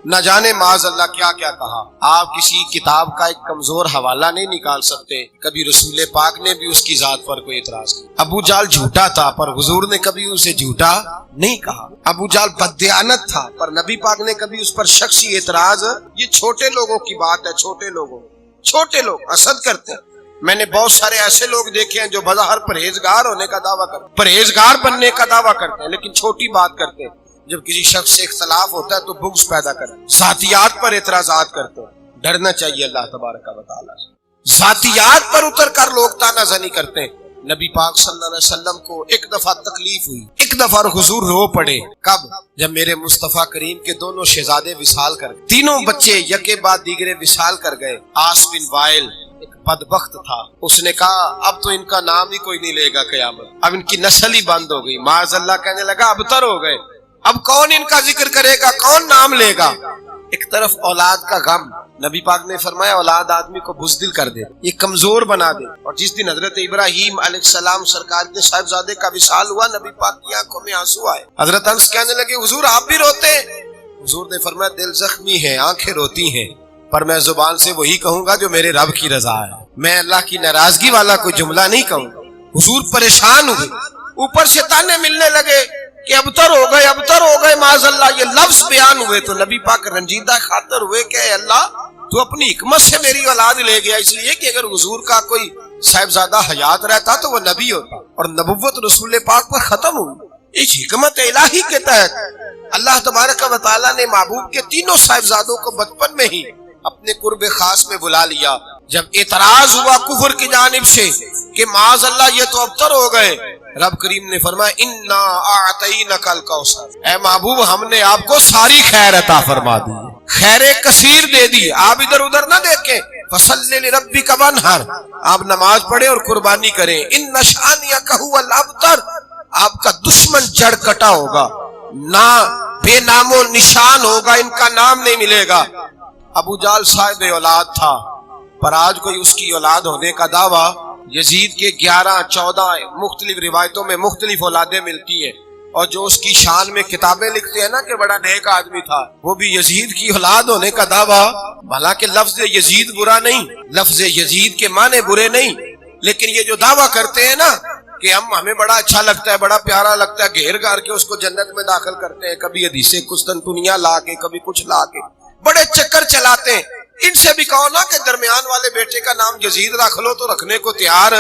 نہ جانے معاذ اللہ کیا کیا کہا۔ آپ کسی کتاب کا ایک کمزور حوالہ نہیں نکال سکتے، کبھی رسول پاک نے بھی اس کی ذات پر کوئی اعتراض کیا۔ ابو جہل جھوٹا تھا پر حضور نے کبھی اسے جھوٹا نہیں کہا۔ ابو جہل بددیانت تھا پر نبی پاک نے کبھی اس پر شخصی اعتراض۔ یہ چھوٹے لوگوں کی بات ہے، چھوٹے لوگ حسد کرتے ہیں۔ میں نے بہت سارے ایسے لوگ دیکھے ہیں جو بظاہر پرہیزگار ہونے کا دعویٰ کرتے ہیں، پرہیزگار بننے کا دعویٰ کرتے ہیں، لیکن چھوٹی بات کرتے ہیں۔ جب کسی شخص سے اختلاف ہوتا ہے تو بغض پیدا کرتے ہیں، ذاتیات پر اعتراضات کرتے ہیں۔ ڈرنا چاہیے اللہ تبارک و تعالیٰ سے۔ ذاتیات پر اتر کر لوگ تانا زنی کرتے ہیں۔ نبی پاک صلی اللہ علیہ وسلم کو ایک دفعہ تکلیف ہوئی، ایک دفعہ حضور رو پڑے۔ کب؟ جب میرے مصطفیٰ کریم کے دونوں شہزادے وصال کر گئے، تینوں بچے یکے بعد دیگرے وصال کر گئے۔ عاص بن وائل ایک بدبخت تھا، اس نے کہا اب تو ان کا نام ہی کوئی نہیں لے گا قیامت، اب ان کی نسل ہی بند ہو گئی۔ معاذ اللہ کہنے لگا ابتر ہو گئے، اب کون ان کا ذکر کرے گا، کون نام لے گا۔ ایک طرف اولاد کا غم، نبی پاک نے فرمایا اولاد آدمی کو بزدل کر دے، یہ کمزور بنا دے۔ اور جس دن حضرت ابراہیم علیہ السلام سرکار کے صاحبزادے کا وصال ہوا، نبی پاک کی آنکھوں میں آنسو آئے۔ حضرت انس کہنے لگے حضور آپ بھی روتے ہیں؟ حضور نے فرمایا دل زخمی ہے، آنکھیں روتی ہیں، پر میں زبان سے وہی کہوں گا جو میرے رب کی رضا ہے، میں اللہ کی ناراضگی والا کوئی جملہ نہیں کہوں گا۔ حضور پریشان ہوئے، اوپر سے تانے ملنے لگے کہ ابتر ہو گئے معاذ اللہ۔ یہ لفظ بیان ہوئے تو نبی پاک رنجیدہ خاطر ہوئے کہ اے اللہ تو اپنی حکمت سے میری اولاد لے گیا، اس لیے کہ اگر حضور کا کوئی صاحبزادہ حیات رہتا تو وہ نبی ہوتا، اور نبوت رسول پاک پر ختم ہوئی۔ اس حکمت الہی کے تحت اللہ تبارک و تعالیٰ نے محبوب کے تینوں صاحبزادوں کو بچپن میں ہی اپنے قرب خاص میں بلا لیا۔ جب اعتراض ہوا کفر کی جانب سے کہ معاذ اللہ یہ تو ابتر ہو گئے، رب کریم نے فرمایا انا اعطینک الکوثر، اے محبوب ہم نے آپ کو ساری خیر عطا فرما دی، خیر کثیر دے دی، آپ ادھر ادھر نہ دیکھیں۔ فصلی لربک وانحر، آپ نماز پڑھیں اور قربانی کریں۔ ان شانئک ھو الابتر، آپ کا دشمن جڑ کٹا ہوگا، نہ بے نام و نشان ہوگا، ان کا نام نہیں ملے گا۔ ابو جہل صاحب اولاد تھا، پر آج کوئی اس کی اولاد ہونے کا دعویٰ، یزید کے 11-14 مختلف روایتوں میں مختلف اولادیں ملتی ہیں، اور جو اس کی شان میں کتابیں لکھتے ہیں نا کہ بڑا نیک آدمی تھا، وہ بھی یزید کی اولاد ہونے کا دعویٰ۔ حالانکہ لفظ یزید برا نہیں، لفظ یزید کے معنی برے نہیں، لیکن یہ جو دعویٰ کرتے ہیں نا کہ ہمیں بڑا اچھا لگتا ہے، بڑا پیارا لگتا ہے، گھیر گھار کے اس کو جنت میں داخل کرتے ہیں، کبھی حدیث قسطنطنیہ لا کے، کبھی کچھ لا کے، بڑے چکر چلاتے ہیں۔ ان سے بھی کہو نا کہ درمیان والے بیٹے کا نام یزید رکھ لو تو رکھنے کو تیار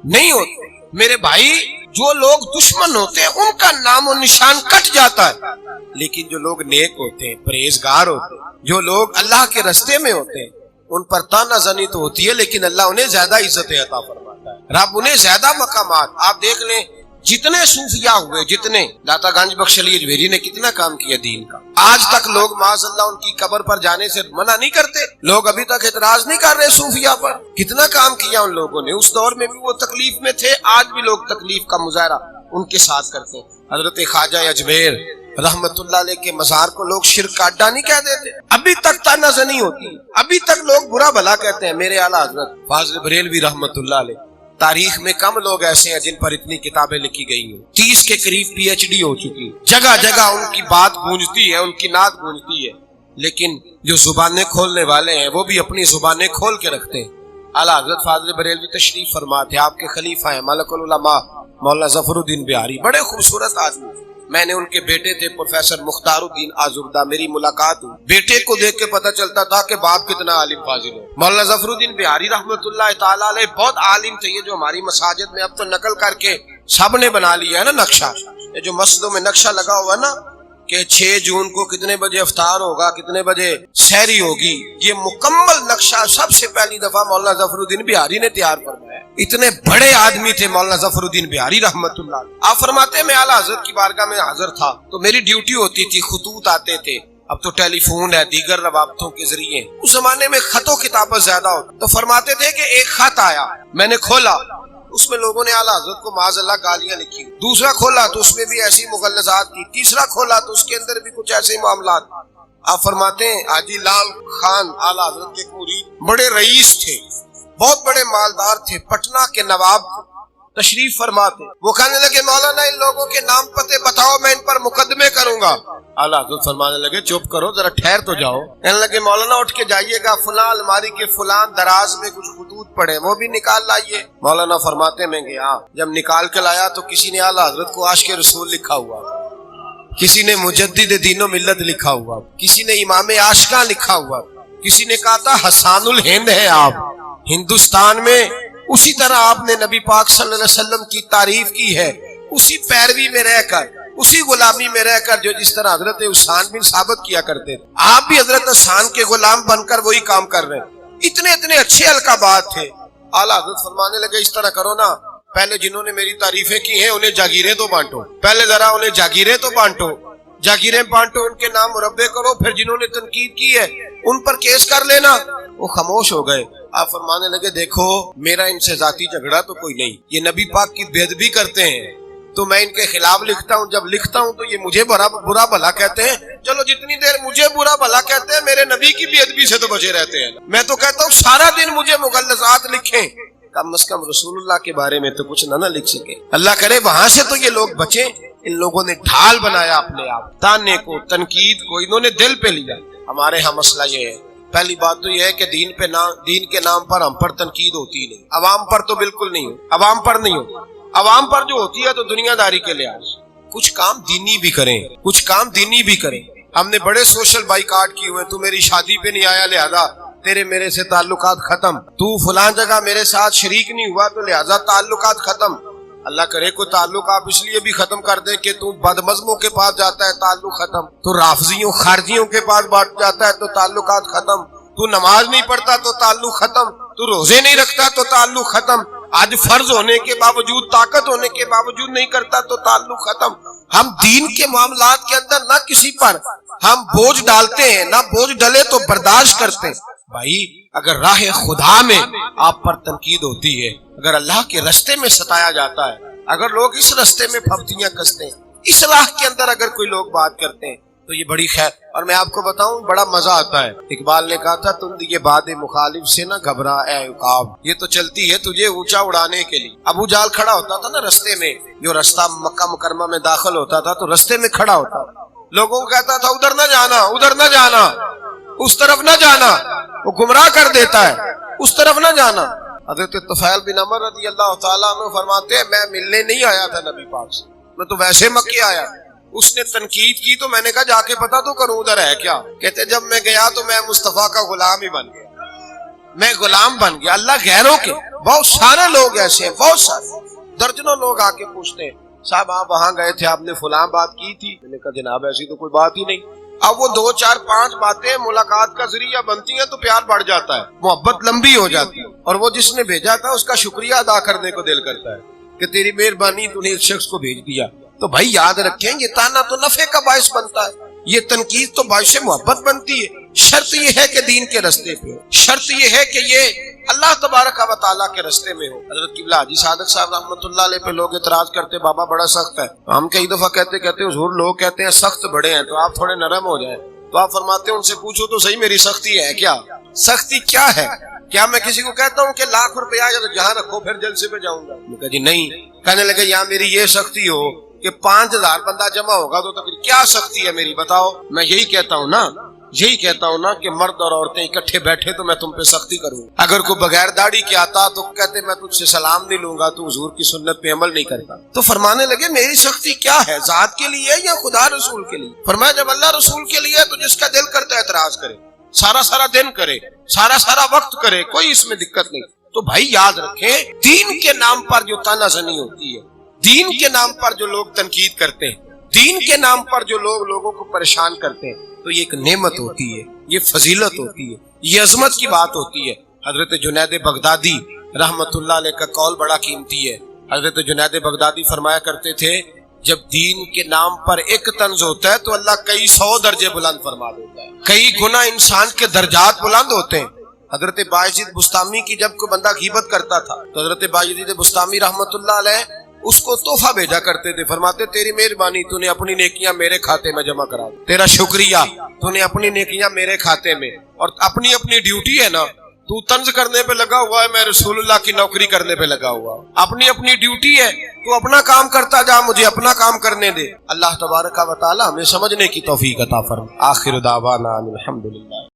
نہیں ہوتے۔ میرے بھائی جو لوگ دشمن ہوتے ہیں ان کا نام و نشان کٹ جاتا ہے، لیکن جو لوگ نیک ہوتے ہیں، پرہیزگار ہوتے ہیں، جو لوگ اللہ کے رستے میں ہوتے ہیں، ان پر تانا زنی تو ہوتی ہے لیکن اللہ انہیں زیادہ عزت عطا فرماتا ہے، رب انہیں زیادہ مقامات۔ آپ دیکھ لیں جتنے صوفیاء ہوئے، جتنے داتا گنج بخش علی اجمیری نے کتنا کام کیا دین کا، آج تک لوگ معاذ اللہ ان کی قبر پر جانے سے منع نہیں کرتے، لوگ ابھی تک اعتراض نہیں کر رہے صوفیاء پر۔ کتنا کام کیا ان لوگوں نے، اس دور میں بھی وہ تکلیف میں تھے، آج بھی لوگ تکلیف کا مظاہرہ ان کے ساتھ کرتے ہیں۔ حضرت خواجہ اجمیر رحمت اللہ علیہ کے مزار کو لوگ شرک کا اڈا نہیں کہہ دیتے، ابھی تک تانا زنی ہوتی، ابھی تک لوگ برا بھلا کہتے ہیں۔ میرے اعلیٰ حضرت فاضل بریلوی رحمت اللہ علیہ، تاریخ میں کم لوگ ایسے ہیں جن پر اتنی کتابیں لکھی گئی ہیں، 30 کے قریب PhD ہو چکی، جگہ جگہ ان کی بات گونجتی ہے، ان کی نعت گونجتی ہے، لیکن جو زبانیں کھولنے والے ہیں وہ بھی اپنی زبانیں کھول کے رکھتے ہیں۔ اعلیٰ حضرت فاضل بریلوی تشریف فرما تھے، آپ کے خلیفہ ہیں ملک العلماء مولانا ظفر الدین بہاری، بڑے خوبصورت آدمی، میں نے ان کے بیٹے تھے پروفیسر مختار الدین آزردہ، میری ملاقات ہوئی، بیٹے کو دیکھ کے پتہ چلتا تھا کہ باپ کتنا عالم فاضل ہے۔ مولانا ظفر الدین بہاری رحمۃ اللہ تعالیٰ علیہ بہت عالم تھے، یہ جو ہماری مساجد میں اب تو نقل کر کے سب نے بنا لیا ہے نا نقشہ، یہ جو مسجدوں میں نقشہ لگا ہوا نا کہ 6 جون کو کتنے بجے افطار ہوگا، کتنے بجے سحری ہوگی، یہ مکمل نقشہ سب سے پہلی دفعہ مولانا ظفر الدین بہاری نے تیار فرمایا۔ اتنے بڑے آدمی تھے مولانا ظفر الدین بہاری رحمت اللہ۔ آپ فرماتے ہیں میں اعلیٰ حضرت کی بارگاہ میں حاضر تھا تو میری ڈیوٹی ہوتی تھی، خطوط آتے تھے، اب تو ٹیلی فون ہے، دیگر روابطوں کے ذریعے، اس زمانے میں خط و کتابت زیادہ ہوتا، تو فرماتے تھے کہ ایک خط آیا، میں نے کھولا، اس میں لوگوں نے اعلیٰ حضرت کو معاذ اللہ گالیاں لکھی، دوسرا کھولا تو اس میں بھی ایسی مغلظات تھی، تیسرا کھولا تو اس کے اندر بھی کچھ ایسے معاملات۔ آپ فرماتے ہیں حاجی لال خان اعلیٰ حضرت کے مرید بڑے رئیس تھے، بہت بڑے مالدار تھے، پٹنہ کے نواب تشریف فرماتے، وہ کہنے لگے مولانا ان لوگوں کے نام پتے بتاؤ، میں ان پر مقدمے کروں گا۔ اعلیٰ حضرت فرمانے لگے چپ کرو ذرا ٹھہر تو جاؤ۔ کہنے لگے مولانا اٹھ کے جائیے گا، فلاں الماری کے فلاں دراز میں کچھ خطوط پڑے وہ بھی نکال لائیے۔ مولانا فرماتے میں گیا، جب نکال کے لایا تو کسی نے اعلیٰ حضرت کو عاشق رسول لکھا ہوا، کسی نے مجدد دین و ملت لکھا ہوا، کسی نے امام عاشقاں لکھا ہوا، کسی نے کہا تھا حسان الہند ہے آپ ہندوستان میں، اسی طرح آپ نے نبی پاک صلی اللہ علیہ وسلم کی تعریف کی ہے، اسی پیروی میں رہ کر، اسی غلامی میں رہ کر جو جس طرح حضرت حسان بن ثابت کیا کرتے تھے، آپ بھی حضرت حسان کے غلام بن کر وہی کام کر رہے ہیں۔ اتنے اچھے القابات تھے۔ اعلیٰ حضرت فرمانے لگے اس طرح کرو نا، پہلے جنہوں نے میری تعریفیں کی ہیں انہیں جاگیریں تو بانٹو، پہلے ذرا انہیں جاگیریں تو بانٹو، جاگیریں بانٹو، ان کے نام مربع کرو، پھر جنہوں نے تنقید کی ہے ان پر کیس کر لینا۔ وہ خاموش ہو گئے۔ آپ فرمانے لگے دیکھو میرا ان سے ذاتی جھگڑا تو کوئی نہیں، یہ نبی پاک کی بے ادبی کرتے ہیں تو میں ان کے خلاف لکھتا ہوں، جب لکھتا ہوں تو یہ مجھے برا بھلا کہتے ہیں، چلو جتنی دیر مجھے برا بھلا کہتے ہیں میرے نبی کی بے ادبی سے تو بچے رہتے ہیں، میں تو کہتا ہوں سارا دن مجھے مغلظات لکھیں، کم از کم رسول اللہ کے بارے میں تو کچھ نہ لکھ سکے۔ اللہ کرے وہاں سے تو یہ لوگ بچیں۔ ان لوگوں نے ڈھال بنایا اپنے آپ، تانے کو، تنقید کو انہوں نے دل پہ لیا۔ ہمارے ہاں مسئلہ یہ ہے، پہلی بات تو یہ ہے کہ دین کے نام پر ہم پر تنقید ہوتی نہیں، عوام پر تو بالکل نہیں ہو، عوام پر نہیں ہو، عوام پر جو ہوتی ہے تو دنیا داری کے لحاظ، کچھ کام دینی بھی کریں، کچھ کام دینی بھی کریں۔ ہم نے بڑے سوشل بائیکاٹ کیے ہوئے، تو میری شادی پہ نہیں آیا لہذا تیرے میرے سے تعلقات ختم، تو فلاں جگہ میرے ساتھ شریک نہیں ہوا تو لہذا تعلقات ختم۔ اللہ کرے کوئی تعلق آپ اس لیے بھی ختم کر دیں کہ تو بدمذہبوں کے پاس جاتا ہے تعلق ختم، تو رافضیوں خارجیوں کے پاس بات جاتا ہے تو تعلقات ختم، تو نماز نہیں پڑھتا تو تعلق ختم، تو روزے نہیں رکھتا تو تعلق ختم، آج فرض ہونے کے باوجود، طاقت ہونے کے باوجود نہیں کرتا تو تعلق ختم۔ ہم دین کے معاملات کے اندر نہ کسی پر ہم بوجھ ڈالتے ہیں، نہ بوجھ ڈلے تو برداشت کرتے ہیں۔ بھائی اگر راہ خدا میں آپ پر تنقید ہوتی ہے، اگر اللہ کے رستے میں ستایا جاتا ہے، اگر لوگ اس رستے میں پھپتیاں کستے ہیں، اس راہ کے اندر اگر کوئی لوگ بات کرتے ہیں تو یہ بڑی خیر۔ اور میں آپ کو بتاؤں بڑا مزہ آتا ہے، اقبال نے کہا تھا تم یہ باد مخالف سے نہ گھبرا اے عقاب، یہ تو چلتی ہے تجھے اونچا اڑانے کے لیے۔ ابو جہل کھڑا ہوتا تھا نا رستے میں، جو رستہ مکہ مکرمہ میں داخل ہوتا تھا تو رستے میں کھڑا ہوتا تھا، لوگوں کو کہتا تھا ادھر نہ جانا، ادھر نہ جانا، اس طرف نہ جانا، وہ گمراہ کر دیتا ہے، اس طرف نہ جانا۔ حضرت طفیل بن عمر رضی اللہ تعالیٰ عنہ فرماتے ہیں میں ملنے نہیں آیا تھا نبی پاک سے، میں تو ویسے مکے آیا۔ اس نے تنقید کی تو میں نے کہا جا کے پتا تو کروں ادھر ہے کیا۔ کہتے جب میں گیا تو میں مصطفیٰ کا غلام ہی بن گیا، میں غلام بن گیا۔ اللہ غیروں کے بہت سارے لوگ ایسے ہیں، بہت سارے، درجنوں لوگ آ کے پوچھتے ہیں صاحب آپ وہاں گئے تھے، آپ نے فلاں بات کی تھی، میں نے کہا جناب ایسی تو کوئی بات ہی نہیں۔ اب وہ 2 4 5 باتیں ملاقات کا ذریعہ بنتی ہیں تو پیار بڑھ جاتا ہے، محبت لمبی ہو جاتی ہے، اور وہ جس نے بھیجا تھا اس کا شکریہ ادا کرنے کو دل کرتا ہے کہ تیری مہربانی تو نے اس شخص کو بھیج دیا۔ تو بھائی یاد رکھیں یہ تانا تو نفع کا باعث بنتا ہے، یہ تنقید تو باعث محبت بنتی ہے۔ شرط یہ ہے کہ دین کے رستے پہ ہو، شرط یہ ہے کہ یہ اللہ تبارک و تعالیٰ کے رستے میں ہو۔ حضرت قبلہ حاجی صادق صاحب رحمۃ اللہ علیہ پہ لوگ اعتراض کرتے بابا بڑا سخت ہے، ہم کئی دفعہ کہتے حضور لوگ کہتے ہیں سخت بڑے ہیں تو آپ تھوڑے نرم ہو جائیں، تو آپ فرماتے ہیں ان سے پوچھو تو صحیح میری سختی ہے کیا، سختی کیا ہے؟ کیا میں کسی کو کہتا ہوں کہ لاکھ روپے یا تو جہاں رکھو پھر جلسے پہ جاؤں گا؟ میں کہا جی نہیں۔ کہنے لگے یا میری یہ سختی ہو کہ 5000 بندہ جمع ہوگا تو پھر کیا سختی ہے میری بتاؤ؟ میں یہی کہتا ہوں نا یہی کہتا ہوں نا کہ مرد اور عورتیں اکٹھے بیٹھے تو میں تم پہ سختی کروں. اگر کوئی بغیر داڑھی کے آتا تو کہتے میں تجھ سے سلام نہیں لوں گا، تو حضور کی سنت پہ عمل نہیں کرتا. تو فرمانے لگے میری سختی کیا ہے، ذات کے لیے یا خدا رسول کے لیے؟ فرمایا جب اللہ رسول کے لیے تو جس کا دل کرتا ہے اعتراض کرے، سارا دن کرے، سارا وقت کرے، کوئی اس میں دقت نہیں. تو بھائی یاد رکھیں، دین کے نام پر جو تانا زنی ہوتی ہے، دین کے نام پر جو لوگ تنقید کرتے ہیں، دین کے نام پر جو لوگ لوگوں کو پریشان کرتے ہیں، تو یہ ایک نعمت ہوتی ہے، یہ فضیلت ہوتی ہے، یہ عظمت کی بات ہوتی ہے. حضرت جنید بغدادی رحمت اللہ علیہ کا قول بڑا قیمتی ہے. حضرت جنید بغدادی فرمایا کرتے تھے جب دین کے نام پر ایک طنز ہوتا ہے تو اللہ کئی 100 درجے بلند فرما دیتا ہے، کئی گنا انسان کے درجات بلند ہوتے ہیں. حضرت باجید بستامی کی جب کوئی بندہ غیبت کرتا تھا تو حضرت باجید بستامی رحمت اللہ علیہ اس کو تحفہ بھیجا کرتے تھے. فرماتے تیری مہربانی، تو نے اپنی نیکیاں میرے کھاتے میں جمع کرا دی، تیرا شکریہ، تو نے اپنی نیکیاں میرے کھاتے میں. اور اپنی ڈیوٹی ہے نا، تو طنز کرنے پہ لگا ہوا ہے، میں رسول اللہ کی نوکری کرنے پہ لگا ہوا ہوں. اپنی ڈیوٹی ہے، تو اپنا کام کرتا جا، مجھے اپنا کام کرنے دے. اللہ تبارک و تعالی ہمیں سمجھنے کی توفیق عطا فرمائے. آخر دعوانا الحمدللہ.